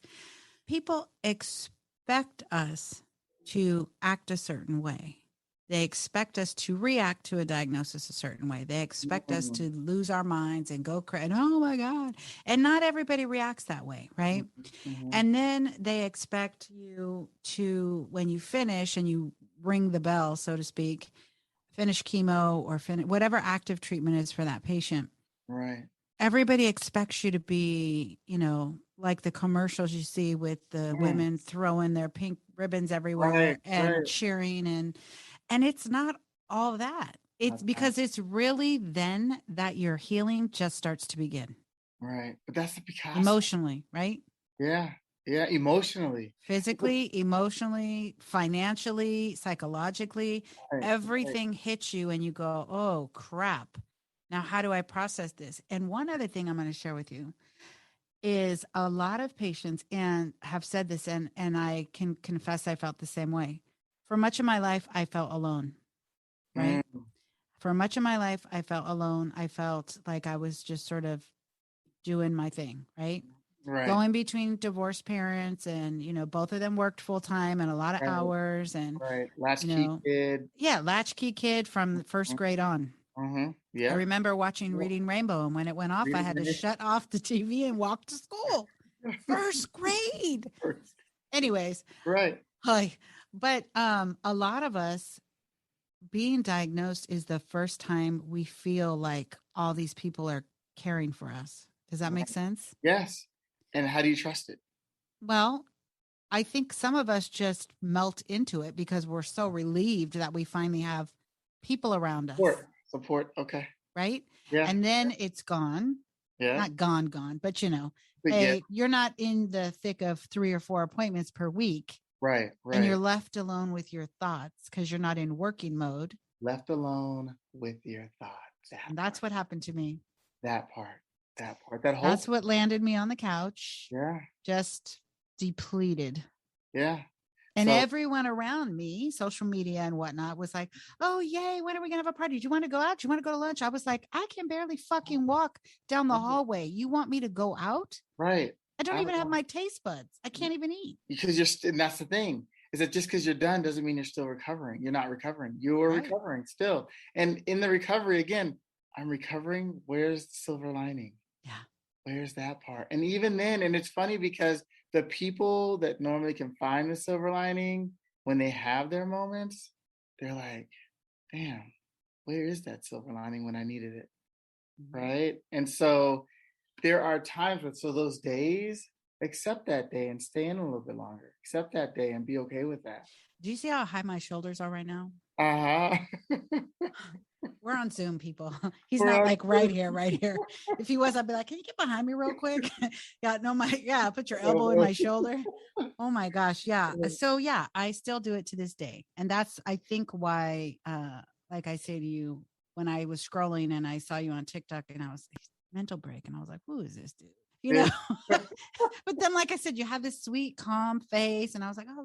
People expect us to act a certain way. They expect us to react to a diagnosis a certain way. They expect us to lose our minds and go crazy. And, oh my God. And not everybody reacts that way, right? Mm-hmm. And then they expect you to, when you finish and you ring the bell, so to speak, finish chemo or finish whatever active treatment is for that patient. Right. Everybody expects you to be, like the commercials you see with the women throwing their pink ribbons everywhere and cheering. And it's not all that. It's because it's really then that your healing just starts to begin. Right. But that's because emotionally, right? Yeah. Yeah. Emotionally. Physically, emotionally, financially, psychologically, everything hits you and you go, oh, crap. Now, how do I process this? And one other thing I'm going to share with you is a lot of patients and have said this, and I can confess I felt the same way. For much of my life, I felt alone, right? For much of my life, I felt alone. I felt like I was just sort of doing my thing, right? Right. Going between divorced parents and, both of them worked full time and a lot of hours and, latchkey kid. Yeah. Latchkey kid from the first grade on. Mm-hmm. Yeah. I remember watching Reading Rainbow, and when it went off, I had to shut off the TV and walk to school. First grade. Anyways. Right. Hi. But a lot of us being diagnosed is the first time we feel like all these people are caring for us. Does that make sense? Yes. And how do you trust it? Well, I think some of us just melt into it because we're so relieved that we finally have people around us. Support. Okay. Right? Yeah. And then it's gone. Yeah. Not gone, but hey, you're not in the thick of 3 or 4 appointments per week. Right. And you're left alone with your thoughts because you're not in working mode. Left alone with your thoughts. And that's what happened to me. That part. That's what landed me on the couch. Yeah. Just depleted. Yeah. And everyone around me, social media and whatnot, was like, oh, yay, when are we going to have a party? Do you want to go out? Do you want to go to lunch? I was like, I can barely fucking walk down the hallway. You want me to go out? Right. I don't even have my taste buds. I can't even eat. Because and that's the thing, is that just because you're done doesn't mean you're still recovering. You're not recovering. You're recovering still. And in the recovery, again, I'm recovering. Where's the silver lining? Yeah. Where's that part? And even then, and it's funny because the people that normally can find the silver lining when they have their moments, they're like, damn, where is that silver lining when I needed it? Right? And so there are times when, so those days, accept that day and stay in a little bit longer. Accept that day and be okay with that. Do you see how high my shoulders are right now? We're on Zoom, people. He's not like right here. If he was, I'd be like, can you get behind me real quick? Put your elbow in my shoulder. Oh my gosh. Yeah. So yeah, I still do it to this day. And that's, I think, why, like I say to you, when I was scrolling and I saw you on TikTok and I was mental break and I was like, who is this dude? You know, but then, like I said, you have this sweet, calm face. And I was like, oh,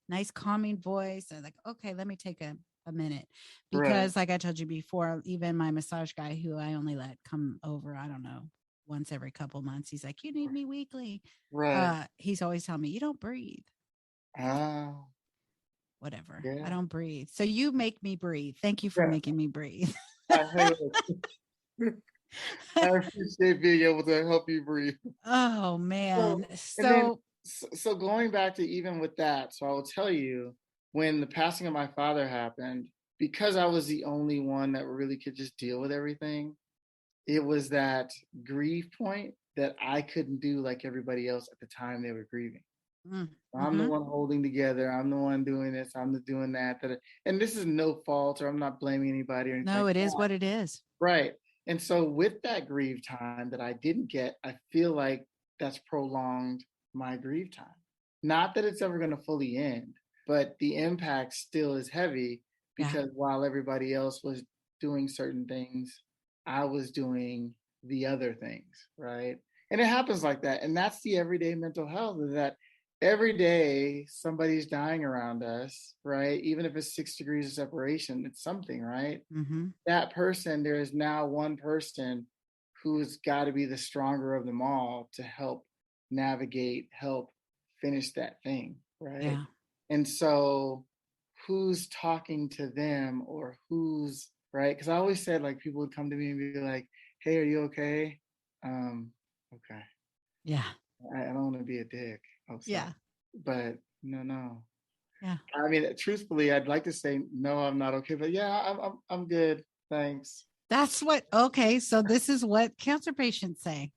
nice, calming voice. And like, okay, let me take a minute, because like I told you before, even my massage guy, who I only let come over, I don't know, once every couple months, he's like, you need me weekly. He's always telling me, you don't breathe. Whatever. Yeah. I don't breathe. So you make me breathe. Thank you for making me breathe. I appreciate being able to help you breathe. Oh man. So going back to even with that, so I will tell you, when the passing of my father happened, because I was the only one that really could just deal with everything, it was that grief point that I couldn't do like everybody else at the time they were grieving. I'm the one holding together. I'm the one doing this. I'm the doing that. And this is no fault, or I'm not blaming anybody or anything. No, it is what it is. Right. And so with that grief time that I didn't get, I feel like that's prolonged my grief time. Not that it's ever going to fully end, but the impact still is heavy, because while everybody else was doing certain things, I was doing the other things, right? And it happens like that. And that's the everyday mental health, is that every day somebody's dying around us, right? Even if it's 6 degrees of separation, it's something, right? That person, there is now one person who's got to be the stronger of them all to help navigate, help finish that thing, right? Yeah. And so who's talking to them, or who's, right? Because I always said, like, people would come to me and be like, hey, are you okay? Okay. Yeah. I don't want to be a dick. Yeah. But no. Yeah. I mean, truthfully, I'd like to say, no, I'm not okay. But yeah, I'm good. Thanks. That's what, okay. So this is what cancer patients say.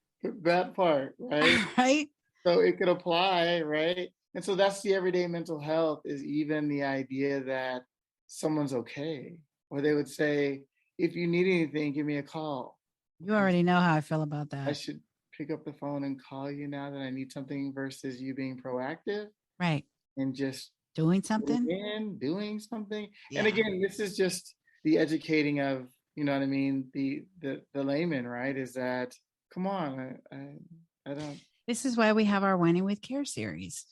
That part, right? Right. So it could apply, right? And so that's the everyday mental health, is even the idea that someone's okay. Or they would say, if you need anything, give me a call. You already know how I feel about that. I should pick up the phone and call you now that I need something, versus you being proactive. Right. And just doing something. Doing something. Yeah. And again, this is just the educating of, you know what I mean? The layman, right? Is that, come on, I don't. This is why we have our Whining with Care series.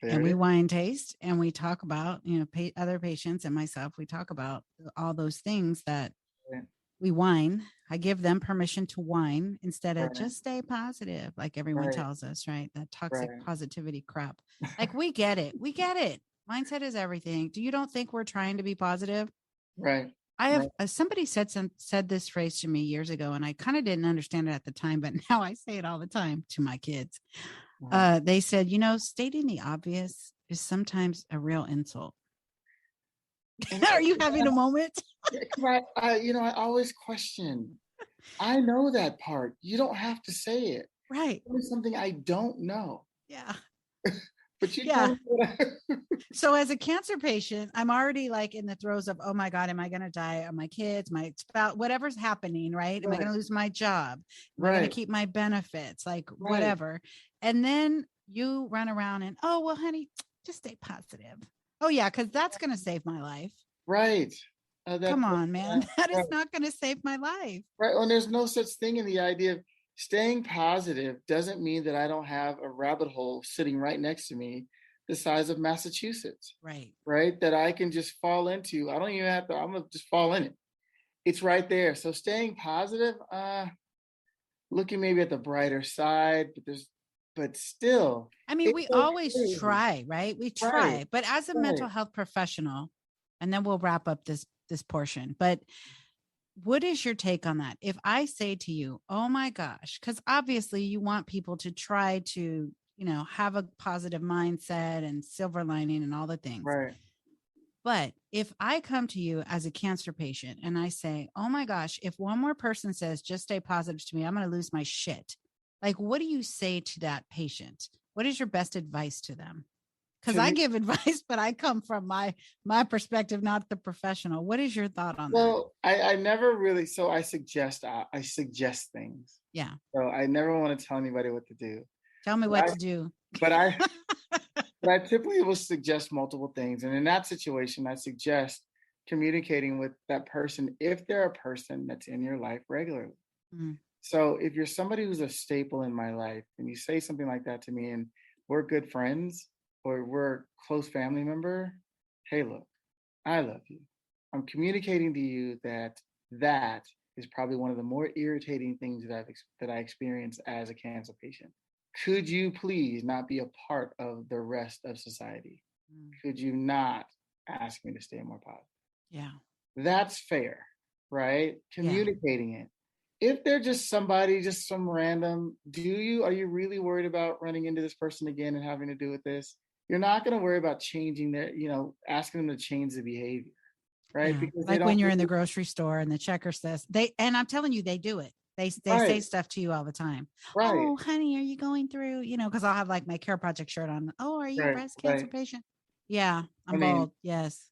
And we wine taste, and we talk about, other patients and myself. We talk about all those things that we whine. I give them permission to whine instead of just stay positive, like everyone tells us, right? That toxic positivity crap. Like, we get it. We get it. Mindset is everything. You don't think we're trying to be positive? Right. I have somebody said this phrase to me years ago, and I kind of didn't understand it at the time, but now I say it all the time to my kids. They said, stating the obvious is sometimes a real insult. Are you having a moment? I always question. I know that part. You don't have to say it. Right. It's something I don't know. Yeah. But you So as a cancer patient, I'm already like in the throes of, oh my God, am I going to die? Are my kids, my spouse, whatever's happening, right? Am I going to lose my job? Am I going to keep my benefits? Like whatever. And then you run around and, oh, well, honey, just stay positive. Oh yeah. Cause that's going to save my life. Right. Come on, man. That is not going to save my life. Right. Well, there's no such thing in the idea of staying positive doesn't mean that I don't have a rabbit hole sitting right next to me the size of Massachusetts. Right. Right. That I can just fall into. I don't even have to, I'm going to just fall in it. It's right there. So staying positive, looking maybe at the brighter side, but still. I mean, we always try, right? We try, Right. but as a mental health professional, and then we'll wrap up this portion, but what is your take on that? If I say to you, oh my gosh, because obviously you want people to try to, have a positive mindset and silver lining and all the things. Right. But if I come to you as a cancer patient and I say, oh my gosh, if one more person says, just stay positive to me, I'm going to lose my shit. Like, what do you say to that patient? What is your best advice to them? Because I give advice, but I come from my perspective, not the professional. What is your thought on that? Well, I never really, so I suggest things. Yeah. So I never want to tell anybody what to do. Tell me what to do. But I typically will suggest multiple things. And in that situation, I suggest communicating with that person if they're a person that's in your life regularly. Mm-hmm. So if you're somebody who's a staple in my life and you say something like that to me and we're good friends or we're a close family member, hey, look, I love you. I'm communicating to you that is probably one of the more irritating things that I experienced as a cancer patient. Could you please not be a part of the rest of society? Could you not ask me to stay more positive? Yeah. That's fair, right? Communicating it. If they're just somebody, just some random, are you really worried about running into this person again and having to do with this? You're not going to worry about changing their, asking them to change the behavior, right? Yeah. Because like when you're in the grocery store and the checker says, and I'm telling you, they do it. They say stuff to you all the time. Right. Oh, honey, are you going through, because I'll have like my Care Project shirt on. Oh, are you a breast cancer patient? Yeah, I'm bald. Yes.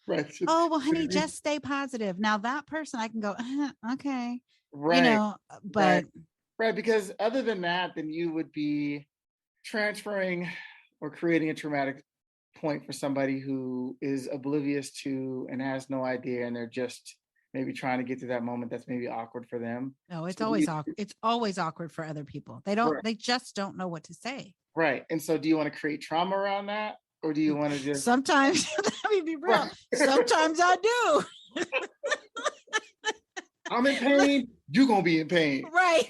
Right. Oh, well, honey, just stay positive. Now that person, I can go, okay. Right. But. Right. Because other than that, then you would be transferring or creating a traumatic point for somebody who is oblivious to and has no idea. And they're just maybe trying to get to that moment that's maybe awkward for them. No, it's always awkward. It's always awkward for other people. They just don't know what to say. Right. And so do you want to create trauma around that? Or do you want to just sometimes let me be real. Right. Sometimes I do. I'm in pain, you're gonna be in pain. Right.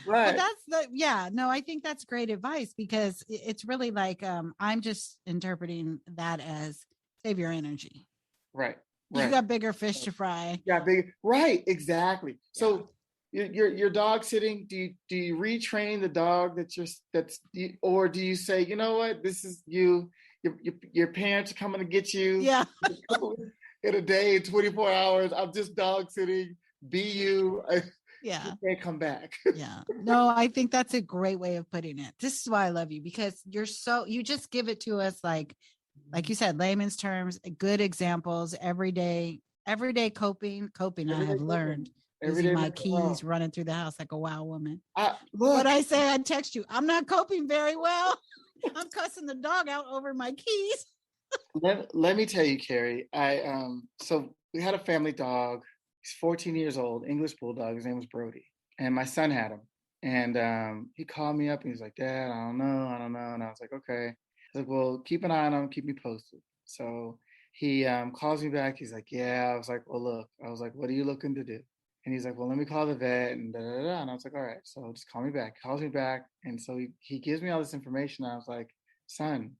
Right. But I think that's great advice because it's really like I'm just interpreting that as save your energy. Right. You got bigger fish to fry. Yeah, right, exactly. So your dog sitting, do you retrain the dog or do you say, you know what, this is your parents are coming to get you. Yeah. In a day, 24 hours, I'm just dog sitting, be you. Yeah. You can't come back. Yeah. No, I think that's a great way of putting it. This is why I love you, because you just give it to us like you said, layman's terms, good examples, everyday coping. I have learned using my keys, running through the house like a wild woman. What I say, I text you, I'm not coping very well. I'm cussing the dog out over my keys. Let me tell you, Carrie, so we had a family dog. He's 14 years old, English bulldog. His name was Brody. And my son had him. And he called me up and he's like, Dad, I don't know. And I was like, okay. I was like, well, keep an eye on him, keep me posted. So he calls me back. He's like, yeah. I was like, well, look. I was like, what are you looking to do? And he's like, well, let me call the vet and da-da-da-da. And I was like, all right. So just call me back. He calls me back. And so he gives me all this information. I was like, son,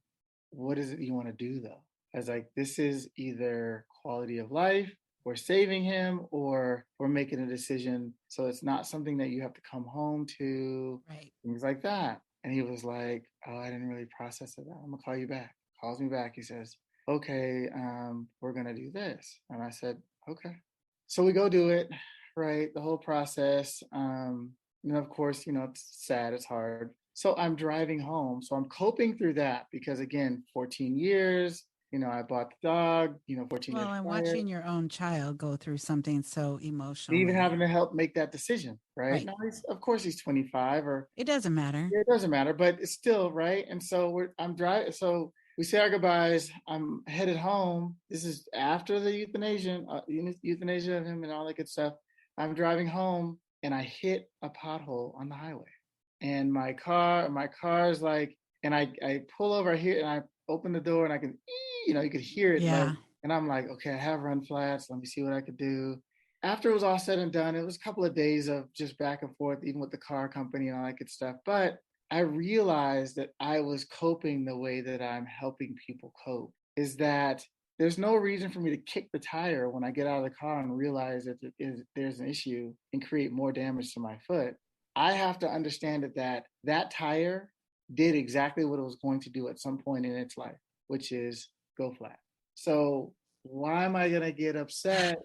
what is it you want to do though? I was like, this is either quality of life, we're saving him, or we're making a decision. So it's not something that you have to come home to, right? Things like that. And he was like, oh, I didn't really process it. I'm gonna call you back. Calls me back. He says, okay, we're gonna do this. And I said, okay. So we go do it, right? The whole process. Of course, it's sad, it's hard. So I'm driving home. So I'm coping through that because again, 14 years, I bought the dog, 14 years. Well, and watching your own child go through something so emotional. Even having to help make that decision, right? Now, of course, he's 25 or. It doesn't matter. It doesn't matter, but it's still, right? And so I'm driving. So we say our goodbyes. I'm headed home. This is after the euthanasia of him and all that good stuff. I'm driving home and I hit a pothole on the highway. and my car's like, and I pull over here and I open the door and I can, you could hear it. Yeah. Like, and I'm like, okay, I have run flats. Let me see what I could do. After it was all said and done, it was a couple of days of just back and forth, even with the car company and all that good stuff. But I realized that I was coping the way that I'm helping people cope, is that there's no reason for me to kick the tire when I get out of the car and realize that there's an issue and create more damage to my foot. I have to understand that tire did exactly what it was going to do at some point in its life, which is go flat. So why am I going to get upset?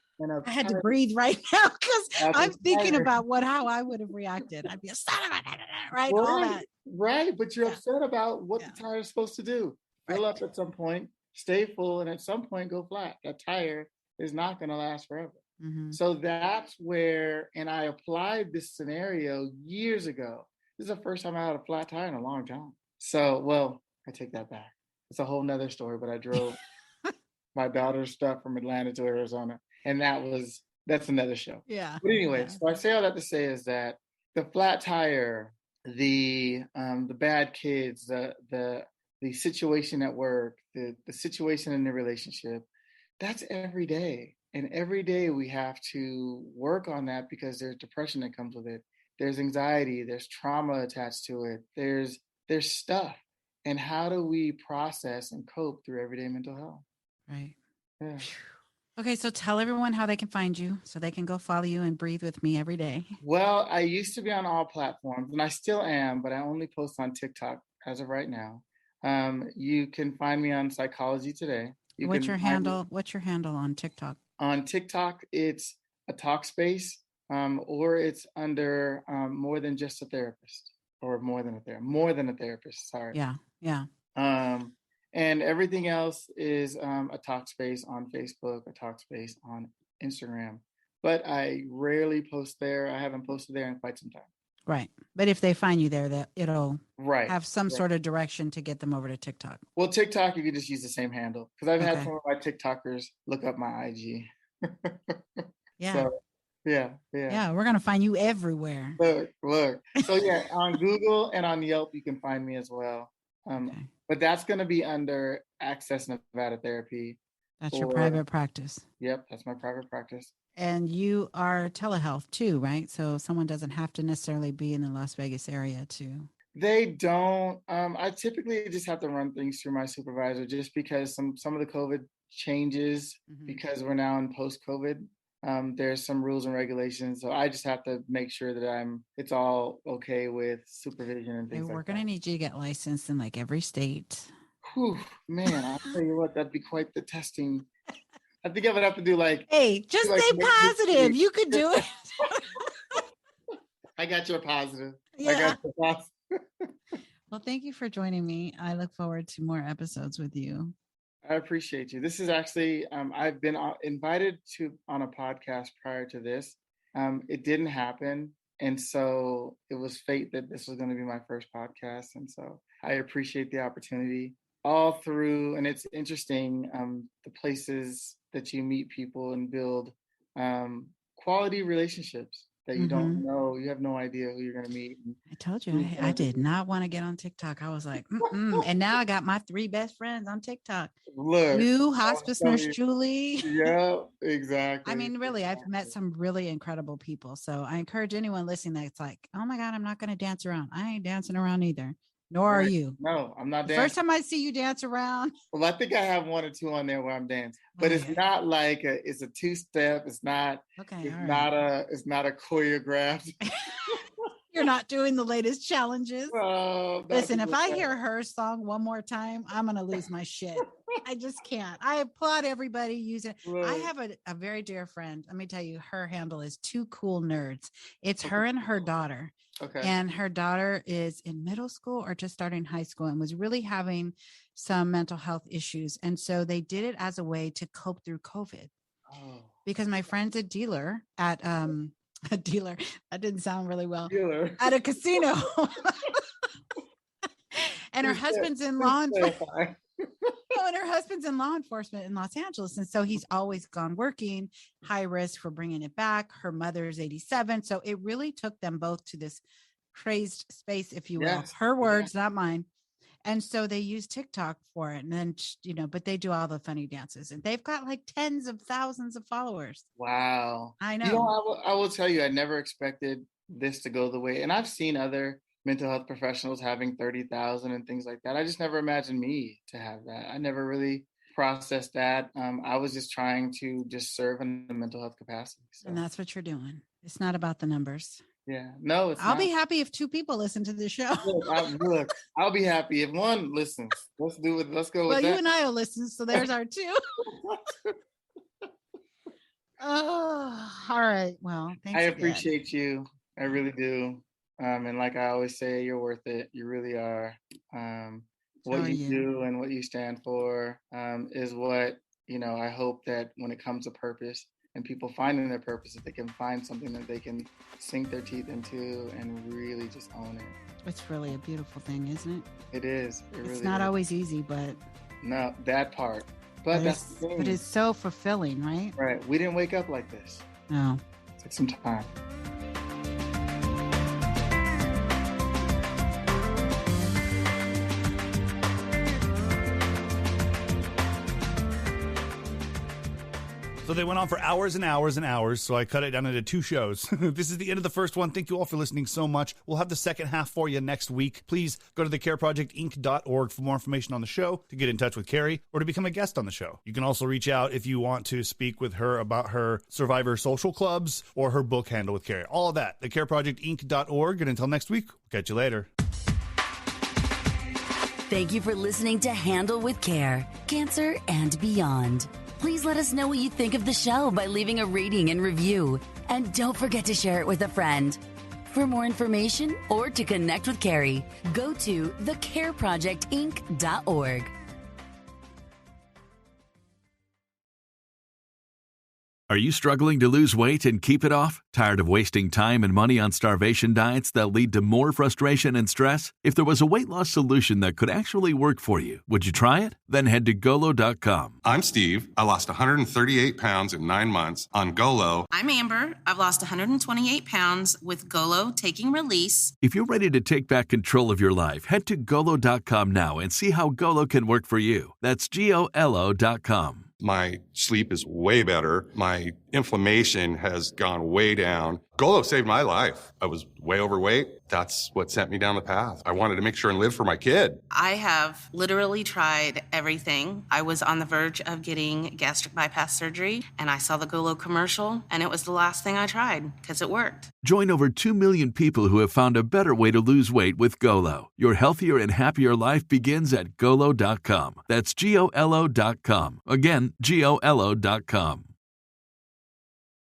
I had to breathe right now because I'm thinking about how I would have reacted. I'd be a son of a, right? All that. Right. But you're upset about what the tire is supposed to do. Fill up at some point, stay full, and at some point go flat. That tire is not going to last forever. Mm-hmm. So that's where, and I applied this scenario years ago. This is the first time I had a flat tire in a long time. So, well, I take that back. It's a whole nother story, but I drove my daughter's stuff from Atlanta to Arizona. And that's another show. Yeah. But anyway, so I say all that to say is that the flat tire, the bad kids, the situation at work, the situation in the relationship, that's every day. And every day we have to work on that because there's depression that comes with it. There's anxiety, there's trauma attached to it. There's stuff. And how do we process and cope through everyday mental health? Right. Yeah. Okay, so tell everyone how they can find you so they can go follow you and breathe with me every day. Well, I used to be on all platforms, and I still am, but I only post on TikTok as of right now. You can find me on Psychology Today. What's your handle on TikTok? On TikTok, it's a talk space, or it's under More Than Just a Therapist, or more than a therapist. Sorry. Yeah. And everything else is a talk space on Facebook, a talk space on Instagram. But I rarely post there. I haven't posted there in quite some time. Right. But if they find you there, that it'll have some sort of direction to get them over to TikTok. Well, TikTok, you can just use the same handle. Because I've had some of my TikTokers look up my IG. Yeah. So, yeah. Yeah, we're going to find you everywhere. Look. So, yeah, on Google and on Yelp, you can find me as well. But that's going to be under Access Nevada Therapy. That's your private practice. Yep, that's my private practice. And you are telehealth too, right? So someone doesn't have to necessarily be in the Las Vegas area too. They don't. I typically just have to run things through my supervisor just because some of the COVID changes, because we're now in post-COVID. There's some rules and regulations. So I just have to make sure that it's all okay with supervision and things like that. We're going to need you to get licensed in like every state. Whew, man, I'll tell you what, that'd be quite the testing. I think I would have to do hey, just stay positive. You could do it. I got your positive. Yeah. I got your positive. Well, thank you for joining me. I look forward to more episodes with you. I appreciate you. This is actually, I've been invited on a podcast prior to this. It didn't happen. And so it was fate that this was going to be my first podcast. And so I appreciate the opportunity all through. And it's interesting, the places that you meet people and build quality relationships that you don't know. You have no idea who you're going to meet. I told you, I did not want to get on TikTok. I was like, and now I got my 3 best friends on TikTok. Look, you, Hospice Nurse Julie. Yeah, exactly. I mean, really, I've met some really incredible people. So I encourage anyone listening that's like, oh my God, I'm not going to dance around. I ain't dancing around either. Nor are you. No, I'm not dancing. First time I see you dance around. Well, I think I have 1 or 2 on there where I'm dancing, but it's not like it's a 2-step. It's not. Okay. It's not a choreographed. You're not doing the latest challenges. Oh, listen, if I hear her song one more time, I'm gonna lose my shit. I just can't. I applaud everybody using it. Right. I have a very dear friend. Let me tell you, her handle is 2 Cool Nerds. It's her and her daughter. Okay. And her daughter is in middle school or just starting high school and was really having some mental health issues. And so they did it as a way to cope through COVID. Oh. Because my friend's a dealer at a dealer. That didn't sound really well. Dealer. At a casino. And her husband's in law enforcement. And her husband's in law enforcement in Los Angeles. And so he's always gone working, high risk for bringing it back. Her mother is 87. So it really took them both to this crazed space, if you will. Yes. Her words, not mine. And so they use TikTok for it. And then, but they do all the funny dances, and they've got like tens of thousands of followers. Wow. I know. You know, I will tell you, I never expected this to go the way. And I've seen other mental health professionals having 30,000 and things like that. I just never imagined me to have that. I never really processed that. I was just trying to just serve in the mental health capacity. So. And that's what you're doing. It's not about the numbers. Yeah, no, I'll be happy if 2 people listen to the show. Look, I'll be happy if 1 listens. Let's do it. Let's go with that. Well, you and I will listen, so there's our 2. Oh, all right. Well, thanks. I appreciate you. I really do. And like I always say, you're worth it. You really are. What you do and what you stand for is what, I hope that when it comes to purpose, and people finding their purpose, if they can find something that they can sink their teeth into and really just own it. It's really a beautiful thing, isn't it? It is. It's not always easy, but... No, that part. But that's the thing. But it's so fulfilling, right? Right. We didn't wake up like this. No. It took some time. So they went on for hours and hours and hours, so I cut it down into 2 shows. This is the end of the first one. Thank you all for listening so much. We'll have the second half for you next week. Please go to thecareprojectinc.org for more information on the show, to get in touch with Carrie, or to become a guest on the show. You can also reach out if you want to speak with her about her Survivor social clubs or her book, Handle with Carrie. All of that, thecareprojectinc.org. And until next week, we'll catch you later. Thank you for listening to Handle with Care, Cancer and Beyond. Please let us know what you think of the show by leaving a rating and review. And don't forget to share it with a friend. For more information or to connect with Carrie, go to thecareprojectinc.org. Are you struggling to lose weight and keep it off? Tired of wasting time and money on starvation diets that lead to more frustration and stress? If there was a weight loss solution that could actually work for you, would you try it? Then head to Golo.com. I'm Steve. I lost 138 pounds in 9 months on Golo. I'm Amber. I've lost 128 pounds with Golo Taking Release. If you're ready to take back control of your life, head to Golo.com now and see how Golo can work for you. That's GOLO.com. My sleep is way better. My inflammation has gone way down. Golo saved my life. I was way overweight. That's what sent me down the path. I wanted to make sure and live for my kid. I have literally tried everything. I was on the verge of getting gastric bypass surgery, and I saw the Golo commercial, and it was the last thing I tried because it worked. Join over 2 million people who have found a better way to lose weight with Golo. Your healthier and happier life begins at Golo.com. That's GOLO.com. Again, GOLO.com.